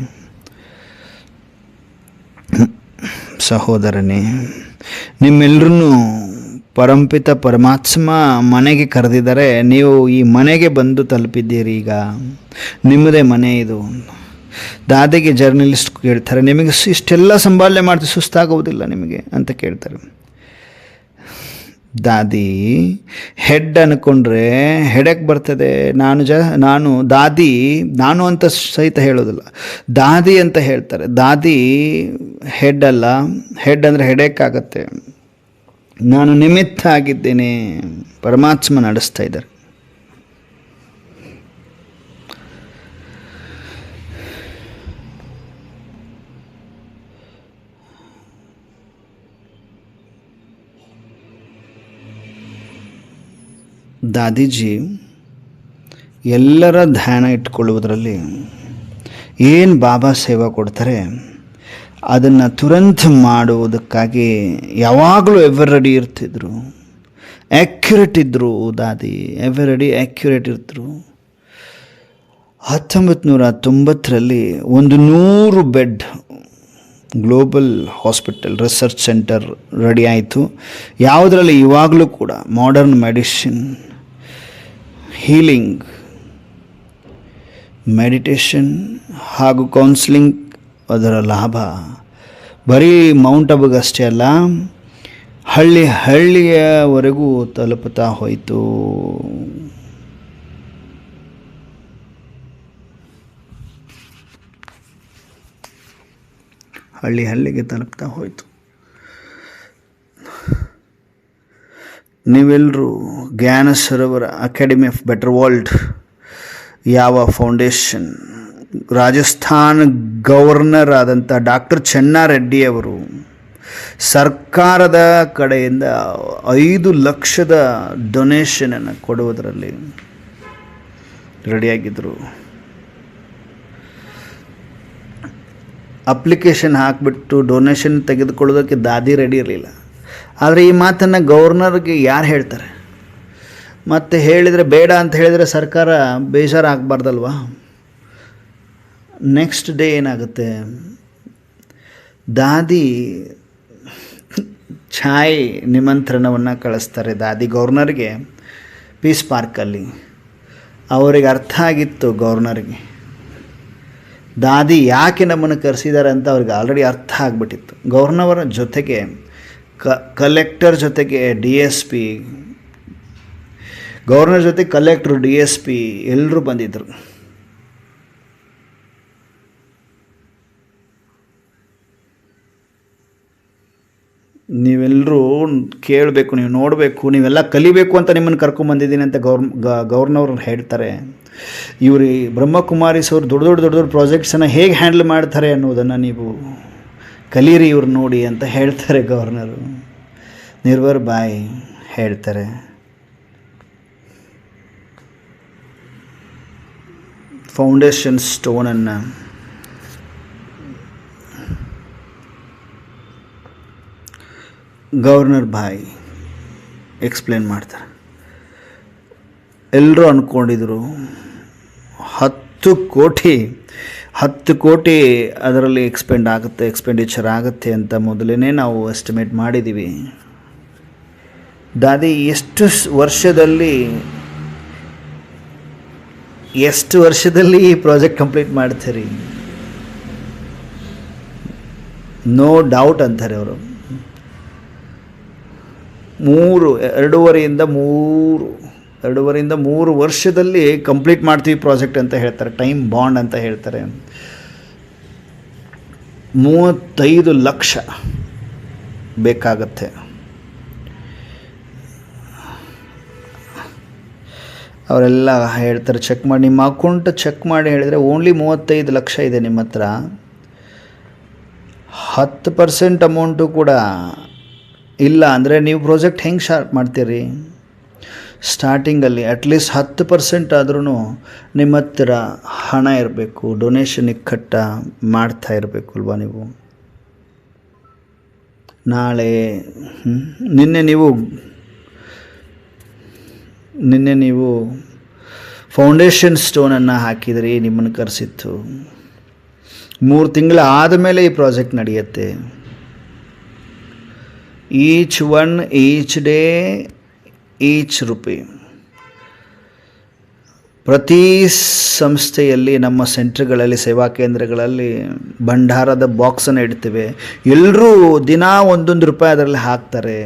ಸಹೋದರನೇ, ನಿಮ್ಮೆಲ್ಲರನ್ನೂ ಪರಂಪಿತ ಪರಮಾತ್ಮ ಮನೆಗೆ ಕರೆದಿದ್ದಾರೆ. ನೀವು ಈ ಮನೆಗೆ ಬಂದು ತಲುಪಿದ್ದೀರಿ. ಈಗ ನಿಮ್ಮದೇ ಮನೆ ಇದು. ದಾದಿಗೆ ಜರ್ನಲಿಸ್ಟ್ ಕೇಳ್ತಾರೆ, ನಿಮಗೆ ಇಷ್ಟೆಲ್ಲ ಸಂಭಾಲನೆ ಮಾಡ್ತೀವಿ, ಸುಸ್ತಾಗುವುದಿಲ್ಲ ನಿಮಗೆ ಅಂತ ಕೇಳ್ತಾರೆ. ದಾದಿ ಹೆಡ್ ಅಂದ್ಕೊಂಡ್ರೆ ಹೆಡಕ್ಕೆ ಬರ್ತದೆ. ನಾನು ದಾದಿ, ನಾನು ಅಂತ ಸಹಿತ ಹೇಳೋದಿಲ್ಲ, ದಾದಿ ಅಂತ ಹೇಳ್ತಾರೆ. ದಾದಿ ಹೆಡ್ ಅಲ್ಲ, ಹೆಡ್ ಅಂದರೆ ಹೆಡೇಕ್ ಆಗುತ್ತೆ. ನಾನು ನಿಮಿತ್ತ ಆಗಿದ್ದೇನೆ. ಪರಮಾತ್ಮ ನಡೆಸ್ತಾ ಇದ್ದಾರೆ. ದಾದಿಜಿ ಎಲ್ಲರ ಧ್ಯಾನ ಇಟ್ಕೊಳ್ಳುವುದರಲ್ಲಿ ಏನು ಬಾಬಾ ಸೇವಾ ಕೊಡ್ತಾರೆ ಅದನ್ನು ತುರಂತ ಮಾಡುವುದಕ್ಕಾಗಿ ಯಾವಾಗಲೂ ಎವರ್ ರೆಡಿ ಇರ್ತಿದ್ರು. ಆ್ಯಕ್ಯುರೇಟ್ ಇದ್ದರು ದಾದಿ, ಎವರ್ ರೆಡಿ ಆ್ಯಕ್ಯುರೇಟ್ ಇರ್ತಿದ್ರು. 1990ರಲ್ಲಿ 100 bed global hospital research centre ready ಆಯಿತು. ಯಾವುದರಲ್ಲಿ ಇವಾಗಲೂ ಕೂಡ ಮಾಡರ್ನ್ ಮೆಡಿಸಿನ್, ಹೀಲಿಂಗ್, ಮೆಡಿಟೇಷನ್ ಹಾಗೂ ಕೌನ್ಸಿಲಿಂಗ್ ಅದರ ಲಾಭ ಬರೀ ಮೌಂಟ್ ಅಬುಗಷ್ಟೇ ಅಲ್ಲ, ಹಳ್ಳಿಯವರೆಗೂ ತಲುಪುತ್ತಾ ಹೋಯಿತು. ಹಳ್ಳಿಗೆ ತಲುಪ್ತಾ ಹೋಯಿತು. ನೀವೆಲ್ಲರೂ ಜ್ಞಾನ ಸರೋವರ ಅಕಾಡೆಮಿ ಆಫ್ ಬೆಟರ್ ವರ್ಲ್ಡ್ ಯಾವ ಫೌಂಡೇಶನ್, ರಾಜಸ್ಥಾನ ಗವರ್ನರ್ ಆದಂಥ ಡಾಕ್ಟರ್ ಚೆನ್ನಾರೆಡ್ಡಿ ಅವರು ಸರ್ಕಾರದ ಕಡೆಯಿಂದ 5 ಲಕ್ಷದ ಡೊನೇಷನನ್ನು ಕೊಡುವುದರಲ್ಲಿ ರೆಡಿಯಾಗಿದ್ದರು. ಅಪ್ಲಿಕೇಶನ್ ಹಾಕಿಬಿಟ್ಟು ಡೊನೇಷನ್ ತೆಗೆದುಕೊಳ್ಳೋದಕ್ಕೆ ದಾದಿ ರೆಡಿ ಇರಲಿಲ್ಲ. ಆದರೆ ಈ ಮಾತನ್ನು ಗವರ್ನರ್ಗೆ ಯಾರು ಹೇಳ್ತಾರೆ? ಮತ್ತು ಹೇಳಿದರೆ ಬೇಡ ಅಂತ ಹೇಳಿದರೆ ಸರ್ಕಾರ ಬೇಜಾರಾಗಬಾರ್ದಲ್ವ? ನೆಕ್ಸ್ಟ್ ಡೇ ಏನಾಗುತ್ತೆ, ದಾದಿ ಛಾಯ್ ನಿಮಂತ್ರಣವನ್ನು ಕಳಿಸ್ತಾರೆ. ದಾದಿ ಗವರ್ನರ್ಗೆ ಪೀಸ್ ಪಾರ್ಕಲ್ಲಿ. ಅವರಿಗೆ ಅರ್ಥ ಆಗಿತ್ತು ಗವರ್ನರ್ಗೆ, ದಾದಿ ಯಾಕೆ ನಮ್ಮನ್ನು ಕರೆಸಿದ್ದಾರೆ ಅಂತ ಅವ್ರಿಗೆ ಆಲ್ರೆಡಿ ಅರ್ಥ ಆಗಿಬಿಟ್ಟಿತ್ತು. ಗವರ್ನರ್ ಜೊತೆಗೆ ಕಲೆಕ್ಟರ್ ಜೊತೆಗೆ DSP, ಗವರ್ನರ್ ಜೊತೆ ಕಲೆಕ್ಟ್ರು, DSP ಎಲ್ಲರೂ ಬಂದಿದ್ದರು. ನೀವೆಲ್ಲರೂ ಕೇಳಬೇಕು, ನೀವು ನೋಡಬೇಕು, ನೀವೆಲ್ಲ ಕಲಿಬೇಕು ಅಂತ ನಿಮ್ಮನ್ನು ಕರ್ಕೊಂಬಂದಿದ್ದೀನಿ ಅಂತ ಗವರ್ನರ್ ಹೇಳ್ತಾರೆ. ಇವರು ಬ್ರಹ್ಮಕುಮಾರೀಸ್ ಅವರು ದೊಡ್ಡ ಪ್ರಾಜೆಕ್ಟ್ಸನ್ನು ಹೇಗೆ ಹ್ಯಾಂಡಲ್ ಮಾಡ್ತಾರೆ ಅನ್ನೋದನ್ನು ನೀವು ಕಲೀರಿ ಇವ್ರು ನೋಡಿ ಅಂತ ಹೇಳ್ತಾರೆ ಗವರ್ನರು. ನಿರ್ವರ್ ಬಾಯ್ ಹೇಳ್ತಾರೆ, ಫೌಂಡೇಶನ್ ಸ್ಟೋನನ್ನು ಗವರ್ನರ್ ಬಾಯ್ ಎಕ್ಸ್ಪ್ಲೇನ್ ಮಾಡ್ತಾರೆ. ಎಲ್ಲರೂ ಅಂದ್ಕೊಂಡಿದ್ರು 10 ಕೋಟಿ ಅದರಲ್ಲಿ ಎಕ್ಸ್ಪೆಂಡಿಚರ್ ಆಗುತ್ತೆ ಅಂತ ಮೊದಲೇ ನಾವು ಎಸ್ಟಿಮೇಟ್ ಮಾಡಿದ್ದೀವಿ. ದಾದಿ ಎಷ್ಟು ವರ್ಷದಲ್ಲಿ ಈ ಪ್ರಾಜೆಕ್ಟ್ ಕಂಪ್ಲೀಟ್ ಮಾಡ್ತೀರಿ? ನೋ ಡೌಟ್ ಅಂತಾರೆ ಅವರು. 2.5 3 ವರ್ಷದಲ್ಲಿ ಕಂಪ್ಲೀಟ್ ಮಾಡ್ತೀವಿ ಪ್ರಾಜೆಕ್ಟ್ ಅಂತ ಹೇಳ್ತಾರೆ. ಟೈಮ್ ಬಾಂಡ್ ಅಂತ ಹೇಳ್ತಾರೆ. 35 ಲಕ್ಷ ಬೇಕಾಗತ್ತೆ. ಅವರೆಲ್ಲ ಹೇಳ್ತಾರೆ, ಚೆಕ್ ಮಾಡಿ ನಿಮ್ಮ ಅಕೌಂಟ್ ಚೆಕ್ ಮಾಡಿ ಹೇಳಿದರೆ ಓನ್ಲಿ 35 ಲಕ್ಷ ಇದೆ ನಿಮ್ಮ ಹತ್ರ. 10% ಅಮೌಂಟು ಕೂಡ ಇಲ್ಲ ಅಂದರೆ ನೀವು ಪ್ರಾಜೆಕ್ಟ್ ಹೆಂಗೆ ಸ್ಟಾರ್ಟ್ ಮಾಡ್ತೀರಿ? ಸ್ಟಾರ್ಟಿಂಗಲ್ಲಿ ಅಟ್ಲೀಸ್ಟ್ 10% ಆದ್ರೂ ನಿಮ್ಮ ಹತ್ತಿರ ಹಣ ಇರಬೇಕು. ಡೊನೇಷನ್ ಇಕ್ಕಟ್ಟ ಮಾಡ್ತಾ ಇರಬೇಕು ಅಲ್ವಾ ನೀವು? ನಿನ್ನೆ ನೀವು ಫೌಂಡೇಶನ್ ಸ್ಟೋನನ್ನು ಹಾಕಿದ್ರಿ, ನಿಮ್ಮನ್ನು ಕರೆಸಿತ್ತು. 3 ತಿಂಗಳು ಆದಮೇಲೆ ಈ ಪ್ರಾಜೆಕ್ಟ್ ನಡೆಯುತ್ತೆ. Each one, each day, each rupee. ಪ್ರತಿ ಸಂಸ್ಥೆಯಲ್ಲಿ, ನಮ್ಮ ಸೆಂಟ್ರ್ಗಳಲ್ಲಿ, ಸೇವಾ ಕೇಂದ್ರಗಳಲ್ಲಿ ಭಂಡಾರದ ಬಾಕ್ಸನ್ನು ಇಡ್ತೇವೆ. ಎಲ್ಲರೂ ದಿನ ಒಂದೊಂದು ರೂಪಾಯಿ ಅದರಲ್ಲಿ ಹಾಕ್ತಾರೆ.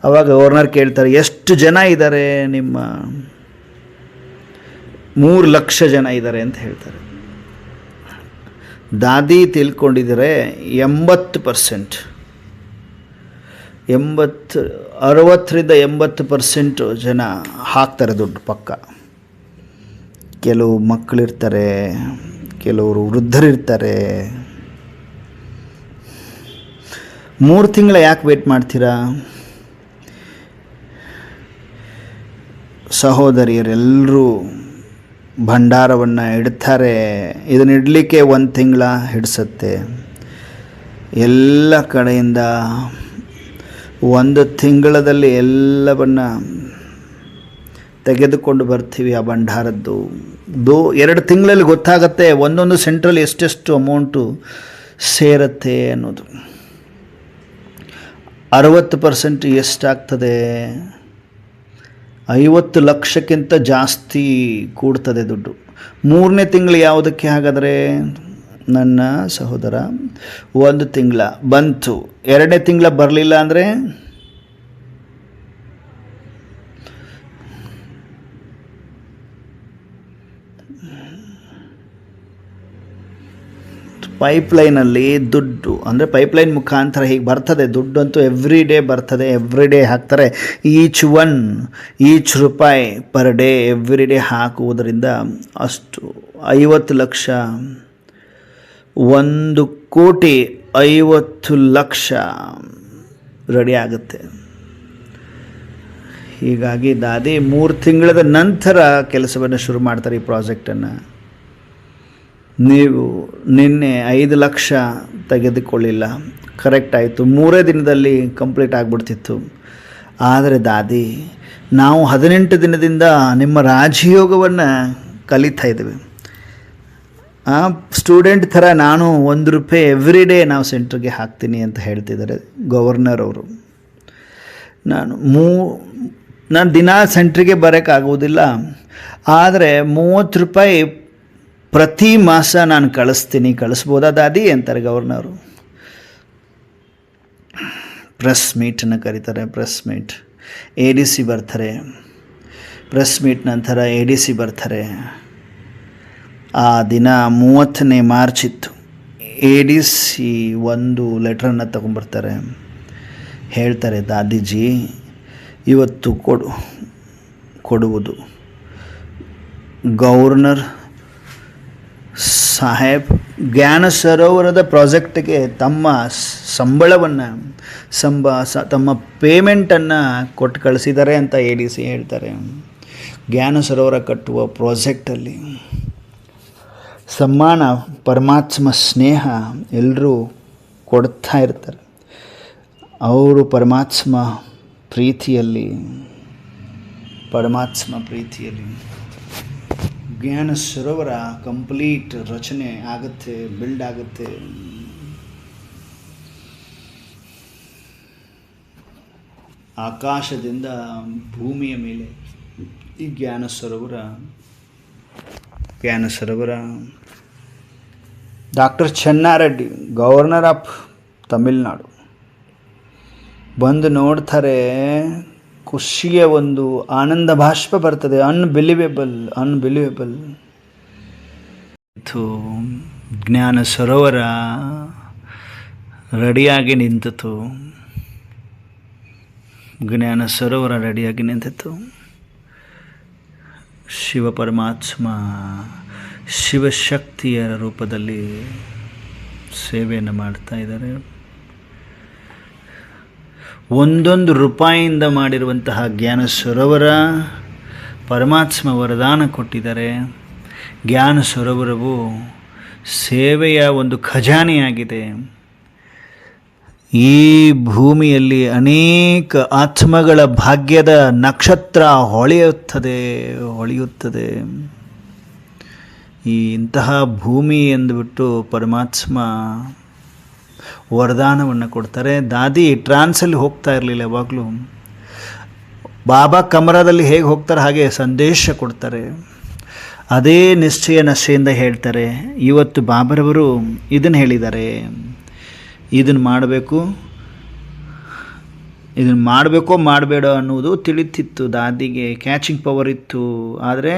ಆವಾಗ ಗವರ್ನರ್ ಕೇಳ್ತಾರೆ, ಎಷ್ಟು ಜನ ಇದ್ದಾರೆ ನಿಮ್ಮ? 3 ಲಕ್ಷ ಜನ ಇದ್ದಾರೆ ಅಂತ ಹೇಳ್ತಾರೆ. ದಾದಿ ತಿಳ್ಕೊಂಡಿದ್ದಾರೆ 80%, 60-80% ಜನ ಹಾಕ್ತಾರೆ ದುಡ್ಡು ಪಕ್ಕ. ಕೆಲವು ಮಕ್ಕಳಿರ್ತಾರೆ, ಕೆಲವರು ವೃದ್ಧರಿರ್ತಾರೆ. 3 ತಿಂಗಳ ಯಾಕೆ ವೇಟ್ ಮಾಡ್ತೀರಾ? ಸಹೋದರಿಯರೆಲ್ಲರೂ ಭಂಡಾರವನ್ನು ಇಡ್ತಾರೆ. ಇದನ್ನ ಇಡಲಿಕ್ಕೆ 1 ತಿಂಗಳ ಹಿಡಿಸುತ್ತೆ. ಎಲ್ಲ ಕಡೆಯಿಂದ 1 ತಿಂಗಳಲ್ಲಿ ಎಲ್ಲವನ್ನು ತೆಗೆದುಕೊಂಡು ಬರ್ತೀವಿ. ಆ ಭಂಡಾರದ್ದು 2 ತಿಂಗಳಲ್ಲಿ ಗೊತ್ತಾಗತ್ತೆ ಒಂದೊಂದು ಸೆಂಟ್ರಲ್ಲಿ ಎಷ್ಟೆಷ್ಟು ಅಮೌಂಟು ಸೇರುತ್ತೆ ಅನ್ನೋದು. 60% ಎಷ್ಟಾಗ್ತದೆ? 50 ಲಕ್ಷಕ್ಕಿಂತ ಜಾಸ್ತಿ ಕೂಡ್ತದೆ ದುಡ್ಡು. 3ನೇ ತಿಂಗಳು ಯಾವುದಕ್ಕೆ? ಹಾಗಾದರೆ ನನ್ನ ಸಹೋದರ 1 ತಿಂಗಳ ಬಂತು, 2ನೇ ತಿಂಗಳ ಬರಲಿಲ್ಲ ಅಂದರೆ ಪೈಪ್ಲೈನಲ್ಲಿ ದುಡ್ಡು, ಅಂದರೆ ಪೈಪ್ಲೈನ್ ಮುಖಾಂತರ ಹೀಗೆ ಬರ್ತದೆ ದುಡ್ಡು. ಅಂತೂ ಎವ್ರಿ ಡೇ ಬರ್ತದೆ, ಎವ್ರಿ ಡೇ ಹಾಕ್ತಾರೆ. ಈಚ್ ರೂಪಾಯಿ ಪರ್ ಡೇ ಎವ್ರಿ ಡೇ ಹಾಕುವುದರಿಂದ ಅಷ್ಟು 50 ಲಕ್ಷ, 1,50,00,000 ರೆಡಿ ಆಗುತ್ತೆ. ಹೀಗಾಗಿ ದಾದಿ 3 ತಿಂಗಳ ನಂತರ ಕೆಲಸವನ್ನು ಶುರು ಮಾಡ್ತಾರೆ ಈ ಪ್ರಾಜೆಕ್ಟನ್ನು. ನೀವು ನಿನ್ನೆ 5 ಲಕ್ಷ ತೆಗೆದುಕೊಳ್ಳಿಲ್ಲ, ಕರೆಕ್ಟ್ ಆಯಿತು, 3 ದಿನದಲ್ಲಿ ಕಂಪ್ಲೀಟ್ ಆಗಿಬಿಡ್ತಿತ್ತು. ಆದರೆ ದಾದಿ, ನಾವು 18 ದಿನದಿಂದ ನಿಮ್ಮ ರಾಜಯೋಗವನ್ನು ಕಲಿತಾ ಇದ್ದೇವೆ. ಸ್ಟೂಡೆಂಟ್ ಥರ ನಾನು 1 ರೂಪಾಯಿ ಎವ್ರಿ ಡೇ ನಾವು ಸೆಂಟ್ರಿಗೆ ಹಾಕ್ತೀನಿ ಅಂತ ಹೇಳ್ತಿದ್ದಾರೆ ಗವರ್ನರ್ ಅವರು. ನಾನು ದಿನ ಸೆಂಟ್ರಿಗೆ ಬರೋಕ್ಕಾಗೋದಿಲ್ಲ, ಆದರೆ 30 ರೂಪಾಯಿ ಪ್ರತಿ ಮಾಸ ನಾನು ಕಳಿಸ್ಬೋದಾ ದಾದಿ ಅಂತಾರೆ ಗವರ್ನರು. ಪ್ರೆಸ್ ಮೀಟನ್ನು ಕರೀತಾರೆ. ಪ್ರೆಸ್ ಮೀಟ್, ADC ಬರ್ತಾರೆ. ಪ್ರೆಸ್ ಮೀಟ್ ನಂತರ ADC ಬರ್ತಾರೆ. ಆ ದಿನ 30ನೇ ಮಾರ್ಚ್ ಇತ್ತು. ADC ಒಂದು ಲೆಟ್ರನ್ನು ತಗೊಂಡ್ಬರ್ತಾರೆ. ಹೇಳ್ತಾರೆ, ದಾದಿಜಿ ಇವತ್ತು ಕೊಡುವುದು ಗವರ್ನರ್ ಸಾಹೇಬ್ ಜ್ಞಾನ ಸರೋವರದ ಪ್ರಾಜೆಕ್ಟ್ಗೆ ತಮ್ಮ ಸಂಬಳವನ್ನು ತಮ್ಮ ಪೇಮೆಂಟನ್ನು ಕೊಟ್ಟು ಕಳಿಸಿದ್ದಾರೆ ಅಂತ ADC ಹೇಳ್ತಾರೆ. ಜ್ಞಾನ ಸರೋವರ ಕಟ್ಟುವ ಪ್ರಾಜೆಕ್ಟಲ್ಲಿ ಸಮ್ಮಾನ, ಪರಮಾತ್ಮ ಸ್ನೇಹ ಎಲ್ಲರೂ ಕೊಡ್ತಾ ಇರ್ತಾರೆ. ಅವರು ಪರಮಾತ್ಮ ಪ್ರೀತಿಯಲ್ಲಿ ಜ್ಞಾನ ಸರೋವರ ಕಂಪ್ಲೀಟ್ ರಚನೆ ಆಗುತ್ತೆ, ಬಿಲ್ಡ್ ಆಗುತ್ತೆ. ಆಕಾಶದಿಂದ ಭೂಮಿಯ ಮೇಲೆ ಈ ಜ್ಞಾನ ಸರೋವರ doctor Chenna Reddy, governor of Tamil Nadu, ಬಂದು ನೋಡ್ತಾರೆ. ಖುಷಿಯ ಒಂದು ಆನಂದ ಬಾಷ್ಪ ಬರ್ತದೆ. ಅನ್ಬಿಲಿವೇಬಲ್. ಜ್ಞಾನ ಸರೋವರ ರೆಡಿಯಾಗಿ ನಿಂತಿತು. ಶಿವ ಪರಮಾತ್ಮ ಶಿವಶಕ್ತಿಯ ರೂಪದಲ್ಲಿ ಸೇವೆಯನ್ನು ಮಾಡ್ತಾ ಇದ್ದಾರೆ. 1 ರೂಪಾಯಿಯಿಂದ ಮಾಡಿರುವಂತಹ ಜ್ಞಾನ ಸರೋವರ ಪರಮಾತ್ಮ ವರದಾನ ಕೊಟ್ಟಿದ್ದಾರೆ. ಜ್ಞಾನ ಸರೋವರವು ಸೇವೆಯ ಒಂದು ಖಜಾನೆಯಾಗಿದೆ. ಈ ಭೂಮಿಯಲ್ಲಿ ಅನೇಕ ಆತ್ಮಗಳ ಭಾಗ್ಯದ ನಕ್ಷತ್ರ ಹೊಳೆಯುತ್ತದೆ. ಇಂತಹ ಭೂಮಿ ಎಂದುಬಿಟ್ಟು ಪರಮಾತ್ಮ ವರದಾನವನ್ನು ಕೊಡ್ತಾರೆ. ದಾದಿ ಟ್ರಾನ್ಸಲ್ಲಿ ಹೋಗ್ತಾ ಇರಲಿಲ್ಲ, ಯಾವಾಗಲೂ ಬಾಬಾ ಕಮರಾದಲ್ಲಿ ಹೇಗೆ ಹೋಗ್ತಾರೆ ಹಾಗೆ ಸಂದೇಶ ಕೊಡ್ತಾರೆ. ಅದೇ ನಿಶ್ಚೆಯಿಂದ ಹೇಳ್ತಾರೆ, ಇವತ್ತು ಬಾಬರವರು ಇದನ್ನು ಹೇಳಿದ್ದಾರೆ, ಇದನ್ನು ಮಾಡಬೇಕೋ ಮಾಡಬೇಡ ಅನ್ನೋದು ತಿಳಿತಿತ್ತು ದಾದಿಗೆ, ಕ್ಯಾಚಿಂಗ್ ಪವರ್ ಇತ್ತು. ಆದರೆ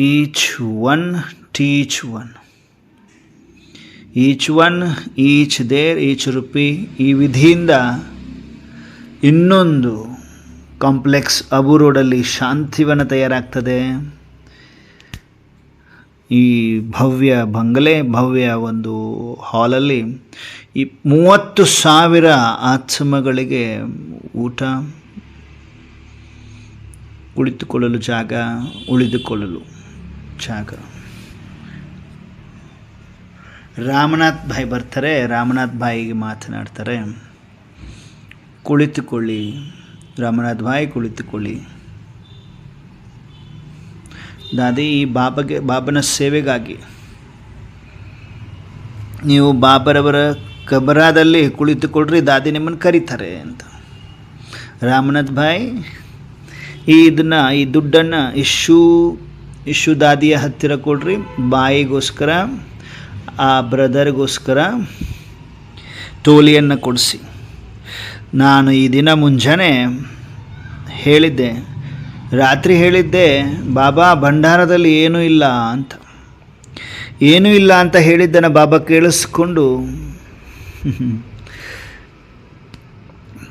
each one teach one, each there each rupee, ಈ ವಿಧಿಯಿಂದ ಇನ್ನೊಂದು ಕಾಂಪ್ಲೆಕ್ಸ್ ಅಬು ರೋಡಲ್ಲಿ ಶಾಂತಿವನ ತಯಾರಾಗ್ತದೆ. ಈ ಭವ್ಯ ಬಂಗಲೆ, ಭವ್ಯ ಒಂದು ಹಾಲಲ್ಲಿ ಈ 30,000 ಆತ್ಮಗಳಿಗೆ ಊಟ, ಕುಳಿತುಕೊಳ್ಳಲು ಜಾಗ, ಉಳಿದುಕೊಳ್ಳಲು ಜಾಗ. ರಾಮನಾಥ್ ಭಾಯ್ ಬರ್ತಾರೆ, ರಾಮನಾಥ್ ಭಾಯಿಗೆ ಮಾತನಾಡ್ತಾರೆ, ಕುಳಿತುಕೊಳ್ಳಿ ರಾಮನಾಥ್ ಭಾಯ್, ಕುಳಿತುಕೊಳ್ಳಿ. ದಾದಿ ಈ ಬಾಬನ ಸೇವೆಗಾಗಿ ನೀವು ಬಾಬರವರ ಕಬರಾದಲ್ಲಿ ಕುಳಿತುಕೊಳ್ಳ್ರಿ, ದಾದಿ ನಿಮ್ಮನ್ನು ಕರೀತಾರೆ ಅಂತ. ರಾಮನಾಥ್ ಭಾಯ್ ಈ ದುಡ್ಡನ್ನು ಇಶ್ಯೂ ದಾದಿಯ ಹತ್ತಿರ ಕೊಡ್ರಿ, ಬಾಯಿಗೋಸ್ಕರ, ಆ ಬ್ರದರ್ಗೋಸ್ಕರ ಟೋಲಿಯನ್ನು ಕೊಡಿಸಿ. ನಾನು ಈ ದಿನ ಮುಂಜಾನೆ ಹೇಳಿದ್ದೆ, ರಾತ್ರಿ ಹೇಳಿದ್ದೆ, ಬಾಬಾ ಭಂಡಾರದಲ್ಲಿ ಏನೂ ಇಲ್ಲ ಅಂತ ಹೇಳಿದ್ದನ್ನು ಬಾಬಾ ಕೇಳಿಸ್ಕೊಂಡು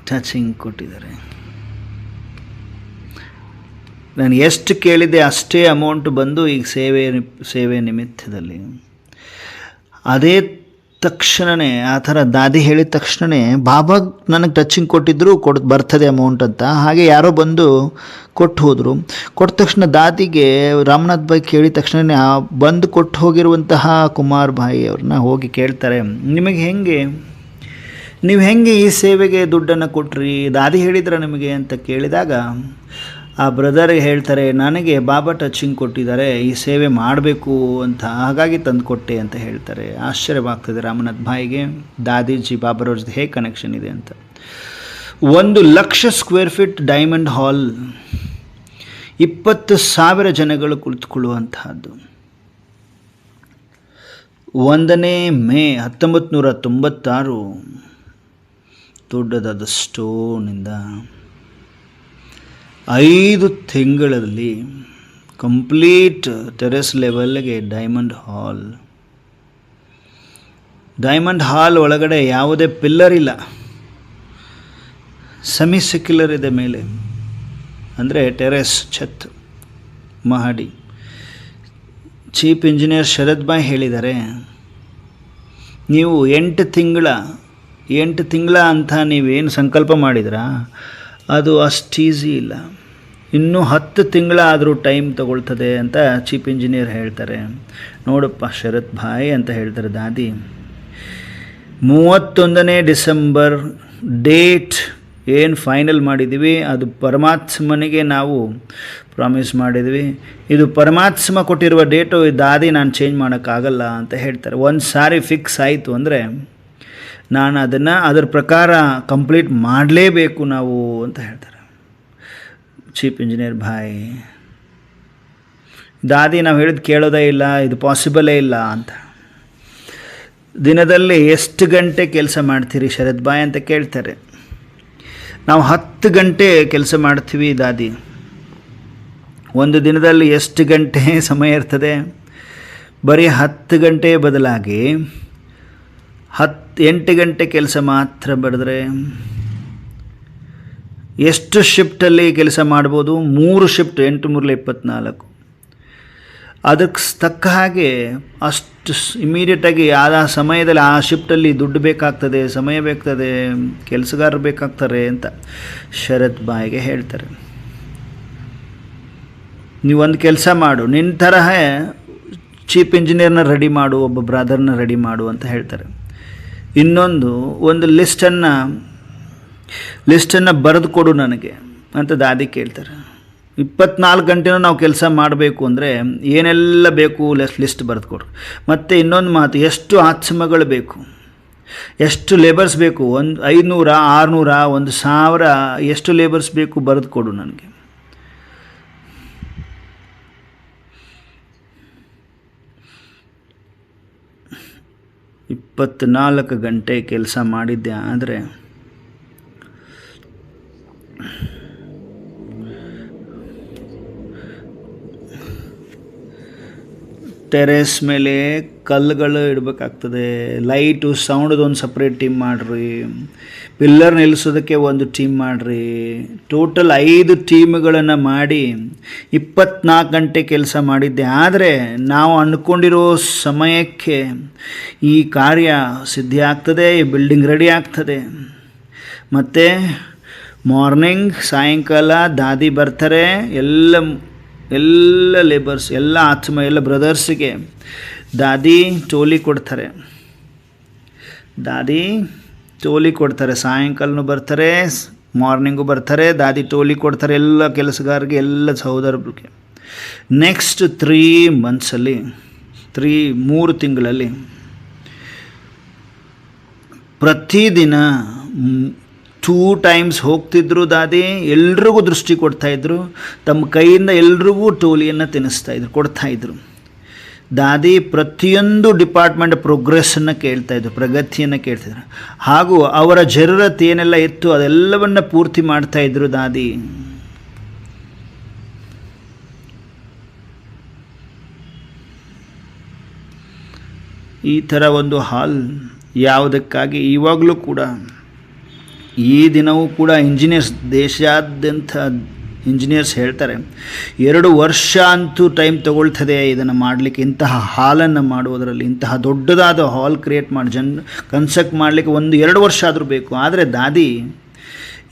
ಟಚಿಂಗ್ ಕೊಟ್ಟಿದ್ದಾರೆ. ನಾನು ಎಷ್ಟು ಕೇಳಿದ್ದೆ ಅಷ್ಟೇ ಅಮೌಂಟ್ ಬಂದು ಈಗ ಸೇವೆ ನಿಮಿತ್ತದಲ್ಲಿ. ಅದೇ ತಕ್ಷಣವೇ ಆ ಥರ ದಾದಿ ಹೇಳಿದ ತಕ್ಷಣವೇ ಬಾಬಾ ನನಗೆ ಟಚಿಂಗ್ ಕೊಟ್ಟಿದ್ದರು, ಬರ್ತದೆ ಅಮೌಂಟ್ ಅಂತ. ಹಾಗೆ ಯಾರೋ ಬಂದು ಕೊಟ್ಟು ಹೋದರು. ಕೊಟ್ಟ ತಕ್ಷಣ ದಾದಿಗೆ ರಾಮನಾಥ್ ಭಾಯ್ ಕೇಳಿದ ತಕ್ಷಣ ಬಂದು ಕೊಟ್ಟು ಹೋಗಿರುವಂತಹ ಕುಮಾರ್ ಭಾಯ್ ಅವ್ರನ್ನ ಹೋಗಿ ಕೇಳ್ತಾರೆ, ನೀವು ಹೆಂಗೆ ಈ ಸೇವೆಗೆ ದುಡ್ಡನ್ನು ಕೊಟ್ರಿ, ದಾದಿ ಹೇಳಿದ್ರ ನಿಮಗೆ ಅಂತ ಕೇಳಿದಾಗ ಆ ಬ್ರದರ್ಗೆ ಹೇಳ್ತಾರೆ, ನನಗೆ ಬಾಬಾ ಟಚಿಂಗ್ ಕೊಟ್ಟಿದ್ದಾರೆ, ಈ ಸೇವೆ ಮಾಡಬೇಕು ಅಂತ, ಹಾಗಾಗಿ ತಂದು ಕೊಟ್ಟೆ ಅಂತ ಹೇಳ್ತಾರೆ. ಆಶ್ಚರ್ಯವಾಗ್ತದೆ ರಾಮನಾಥ್ ಭಾಯಿಗೆ, ದಾದಿಜಿ ಬಾಬರವ್ರ ಜೊತೆ ಹೇಗೆ ಕನೆಕ್ಷನ್ ಇದೆ ಅಂತ. 1,00,000 ಸ್ಕ್ವೇರ್ ಫೀಟ್ ಡೈಮಂಡ್ ಹಾಲ್, 20,000 ಜನಗಳು ಕುಳಿತುಕೊಳ್ಳುವಂತಹದ್ದು. 1ನೇ ಮೇ 1996 ದೊಡ್ಡದಾದ ಸ್ಟೋನಿಂದ 5 ತಿಂಗಳಲ್ಲಿ ಕಂಪ್ಲೀಟ್ ಟೆರೆಸ್ ಲೆವೆಲ್ಗೆ ಡೈಮಂಡ್ ಹಾಲ್ ಒಳಗಡೆ ಯಾವುದೇ ಪಿಲ್ಲರ್ ಇಲ್ಲ, ಸೆಮಿ ಸೆಕ್ಯುಲರ್ ಇದೆ ಮೇಲೆ, ಅಂದರೆ ಟೆರೆಸ್, ಛತ್, ಮಹಡಿ. ಚೀಫ್ ಇಂಜಿನಿಯರ್ ಶರದ್ ಭಾಯ್ ಹೇಳಿದ್ದಾರೆ, ನೀವು 8 ತಿಂಗಳ ಅಂತ ನೀವೇನು ಸಂಕಲ್ಪ ಮಾಡಿದ್ರಾ ಅದು ಅಷ್ಟು ಈಸಿ ಇಲ್ಲ, ಇನ್ನೂ 10 ತಿಂಗಳಾದರೂ ಟೈಮ್ ತಗೊಳ್ತದೆ ಅಂತ ಚೀಫ್ ಇಂಜಿನಿಯರ್ ಹೇಳ್ತಾರೆ. ನೋಡಪ್ಪ ಶರತ್ ಭಾಯ್ ಅಂತ ಹೇಳ್ತಾರೆ ದಾದಿ. 31ನೇ ಡಿಸೆಂಬರ್ ಡೇಟ್ ಏನು ಫೈನಲ್ ಮಾಡಿದ್ದೀವಿ, ಅದು ಪರಮಾತ್ಮನಿಗೆ ನಾವು ಪ್ರಾಮಿಸ್ ಮಾಡಿದ್ವಿ. ಇದು ಪರಮಾತ್ಮ ಕೊಟ್ಟಿರುವ ಡೇಟು, ದಾದಿ ನಾನು ಚೇಂಜ್ ಮಾಡೋಕ್ಕಾಗಲ್ಲ ಅಂತ ಹೇಳ್ತಾರೆ. ಒಂದು ಸಾರಿ ಫಿಕ್ಸ್ ಆಯಿತು ಅಂದರೆ ನಾನು ಅದರ ಪ್ರಕಾರ ಕಂಪ್ಲೀಟ್ ಮಾಡಲೇಬೇಕು ನಾವು ಅಂತ ಹೇಳ್ತಾರೆ ಚೀಫ್ ಇಂಜಿನಿಯರ್ ಭಾಯ್. ದಾದಿ ನಾವು ಹೇಳಿದ್ದು ಕೇಳೋದೇ ಇಲ್ಲ, ಇದು ಪಾಸಿಬಲೇ ಇಲ್ಲ ಅಂತ. ದಿನದಲ್ಲಿ ಎಷ್ಟು ಗಂಟೆ ಕೆಲಸ ಮಾಡ್ತೀರಿ ಶರದ್ ಭಾಯ್ ಅಂತ ಕೇಳ್ತಾರೆ. ನಾವು 10 ಗಂಟೆ ಕೆಲಸ ಮಾಡ್ತೀವಿ ದಾದಿ. ಒಂದು ದಿನದಲ್ಲಿ ಎಷ್ಟು ಗಂಟೆ ಸಮಯ ಇರ್ತದೆ? ಬರೀ 10 ಗಂಟೆ ಬದಲಾಗಿ 8 ಗಂಟೆ ಕೆಲಸ ಮಾತ್ರ ಬರೆದ್ರೆ ಎಷ್ಟು ಶಿಫ್ಟಲ್ಲಿ ಕೆಲಸ ಮಾಡ್ಬೋದು? 3 ಶಿಫ್ಟ್, 8 3 24. ಅದಕ್ಕೆ ತಕ್ಕ ಹಾಗೆ ಅಷ್ಟು ಇಮಿಡಿಯೇಟಾಗಿ ಆ ಸಮಯದಲ್ಲಿ ಆ ಶಿಫ್ಟಲ್ಲಿ ದುಡ್ಡು ಬೇಕಾಗ್ತದೆ, ಸಮಯ ಬೇಕಾಗ್ತದೆ, ಕೆಲಸಗಾರರು ಬೇಕಾಗ್ತಾರೆ ಅಂತ ಶರತ್ ಭಾಯ್ಗೆ ಹೇಳ್ತಾರೆ. ನೀವೊಂದು ಕೆಲಸ ಮಾಡು, ನಿನ್ನ ತರಹ ಚೀಫ್ ಇಂಜಿನಿಯರ್ನ ರೆಡಿ ಮಾಡು, ಒಬ್ಬ ಬ್ರದರ್ನ ರೆಡಿ ಮಾಡು ಅಂತ ಹೇಳ್ತಾರೆ. ಒಂದು ಲಿಸ್ಟನ್ನು ಬರೆದು ಕೊಡು ನನಗೆ ಅಂತ ದಾದಿ ಕೇಳ್ತಾರೆ. 24 ಗಂಟೆನೂ ನಾವು ಕೆಲಸ ಮಾಡಬೇಕು ಅಂದರೆ ಏನೆಲ್ಲ ಬೇಕು ಲಿಸ್ಟ್ ಬರೆದು ಕೊಡ್ರಿ. ಮತ್ತು ಇನ್ನೊಂದು ಮಾತು, ಎಷ್ಟು ಆತ್ಮಗಳು ಬೇಕು? ಎಷ್ಟು ಲೇಬರ್ಸ್ ಬೇಕು, 500, 600, 1000, ಎಷ್ಟು ಲೇಬರ್ಸ್ ಬೇಕು ಬರೆದು ಕೊಡು ನನಗೆ. ಇಪ್ಪತ್ನಾಲ್ಕು ಗಂಟೆ ಕೆಲಸ ಮಾಡಿದ್ದೆ. ಆದರೆ ಟೆರೆಸ್ ಮೇಲೆ ಕಲ್ಲುಗಳು ಇಡಬೇಕಾಗ್ತದೆ, ಲೈಟು ಸೌಂಡದು ಒಂದು ಸಪ್ರೇಟ್ ಟೀಮ್ ಮಾಡಿರಿ, ಪಿಲ್ಲರ್ ನಿಲ್ಲಿಸೋದಕ್ಕೆ ಒಂದು ಟೀಮ್ ಮಾಡಿರಿ. ಟೋಟಲ್ 5 ಟೀಮ್ಗಳನ್ನು ಮಾಡಿ 24 ಗಂಟೆ ಕೆಲಸ ಮಾಡಿದ್ದೆ. ಆದರೆ ನಾವು ಅಂದ್ಕೊಂಡಿರೋ ಸಮಯಕ್ಕೆ ಈ ಕಾರ್ಯ ಸಿದ್ಧಿ ಆಗ್ತದೆ, ಈ ಬಿಲ್ಡಿಂಗ್ ರೆಡಿ ಆಗ್ತದೆ. ಮತ್ತು ಮಾರ್ನಿಂಗ್ ಸಾಯಂಕಾಲ ದಾದಿ ಬರ್ತಾರೆ, ಎಲ್ಲ ಲೇಬರ್ಸ್, ಎಲ್ಲ ಆತ್ಮ, ಎಲ್ಲ ಬ್ರದರ್ಸಿಗೆ ದಾದಿ ಟೋಲಿ ಕೊಡ್ತಾರೆ. ಸಾಯಂಕಾಲನೂ ಬರ್ತಾರೆ, ಮಾರ್ನಿಂಗು ಬರ್ತಾರೆ, ದಾದಿ ಟೋಲಿ ಕೊಡ್ತಾರೆ ಎಲ್ಲ ಕೆಲಸಗಾರರಿಗೆ, ಎಲ್ಲ ಸಹೋದರರಿಗೆ. ನೆಕ್ಸ್ಟ್ 3 ಮಂತ್ಸಲ್ಲಿ 3 ತಿಂಗಳಲ್ಲಿ ಪ್ರತಿದಿನ 2 ಟೈಮ್ಸ್ ಹೋಗ್ತಿದ್ರು ದಾದಿ. ಎಲ್ರಿಗೂ ದೃಷ್ಟಿ ಕೊಡ್ತಾಯಿದ್ರು, ತಮ್ಮ ಕೈಯಿಂದ ಎಲ್ರಿಗೂ ಟೋಲಿಯನ್ನು ತಿನ್ನಿಸ್ತಾಯಿದ್ರು, ಕೊಡ್ತಾಯಿದ್ರು. ದಾದಿ ಪ್ರತಿಯೊಂದು ಡಿಪಾರ್ಟ್ಮೆಂಟ್ ಪ್ರೋಗ್ರೆಸ್ಸನ್ನು ಕೇಳ್ತಾಯಿದ್ರು, ಪ್ರಗತಿಯನ್ನು ಕೇಳ್ತಾಯಿದ್ರು. ಹಾಗೂ ಅವರ ಜರೂರತ್ ಏನೆಲ್ಲ ಇತ್ತು ಅದೆಲ್ಲವನ್ನು ಪೂರ್ತಿ ಮಾಡ್ತಾಯಿದ್ರು ದಾದಿ. ಈ ಥರ ಒಂದು ಹಾಲ್ ಯಾವುದಕ್ಕಾಗಿ ಇವಾಗಲೂ ಕೂಡ, ಈ ದಿನವೂ ಕೂಡ ಇಂಜಿನಿಯರ್ಸ್, ದೇಶಾದ್ಯಂತ ಇಂಜಿನಿಯರ್ಸ್ ಹೇಳ್ತಾರೆ 2 ವರ್ಷ ಅಂತೂ ಟೈಮ್ ತಗೊಳ್ತದೆ ಇದನ್ನು ಮಾಡಲಿಕ್ಕೆ. ಇಂತಹ ಹಾಲನ್ನು ಮಾಡುವುದರಲ್ಲಿ, ಇಂತಹ ದೊಡ್ಡದಾದ ಹಾಲ್ ಕ್ರಿಯೇಟ್ ಮಾಡಿ ಕನ್ಸ್ಟ್ರಕ್ಟ್ ಮಾಡಲಿಕ್ಕೆ 1-2 ವರ್ಷ ಆದರೂ ಬೇಕು. ಆದರೆ ದಾದಿ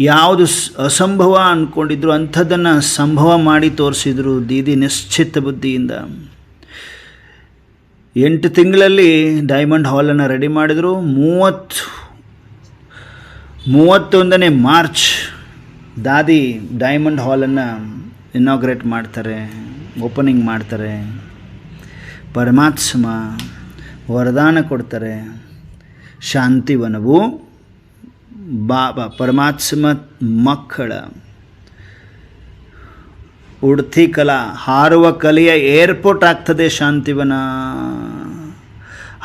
ಯಾವುದು ಅಸಂಭವ ಅಂದ್ಕೊಂಡಿದ್ರು ಅಂಥದ್ದನ್ನು ಸಂಭವ ಮಾಡಿ ತೋರಿಸಿದ್ರು. ದೀದಿ ನಿಶ್ಚಿತ ಬುದ್ಧಿಯಿಂದ 8 ತಿಂಗಳಲ್ಲಿ ಡೈಮಂಡ್ ಹಾಲನ್ನು ರೆಡಿ ಮಾಡಿದರು. 31ನೇ ಮಾರ್ಚ್ ದಾದಿ ಡೈಮಂಡ್ ಹಾಲನ್ನು ಇನಾಗ್ರೇಟ್ ಮಾಡ್ತಾರೆ, ಓಪನಿಂಗ್ ಮಾಡ್ತಾರೆ. ಪರಮಾತ್ಮ ವರದಾನ ಕೊಡ್ತಾರೆ. ಶಾಂತಿವನವು ಬಾಬಾ ಪರಮಾತ್ಮ ಮಕ್ಕಳ ಉಡ್ತಿ ಕಲಾ, ಹಾರುವ ಕಲೆಯ ಏರ್ಪೋರ್ಟ್ ಆಗ್ತದೆ ಶಾಂತಿವನ.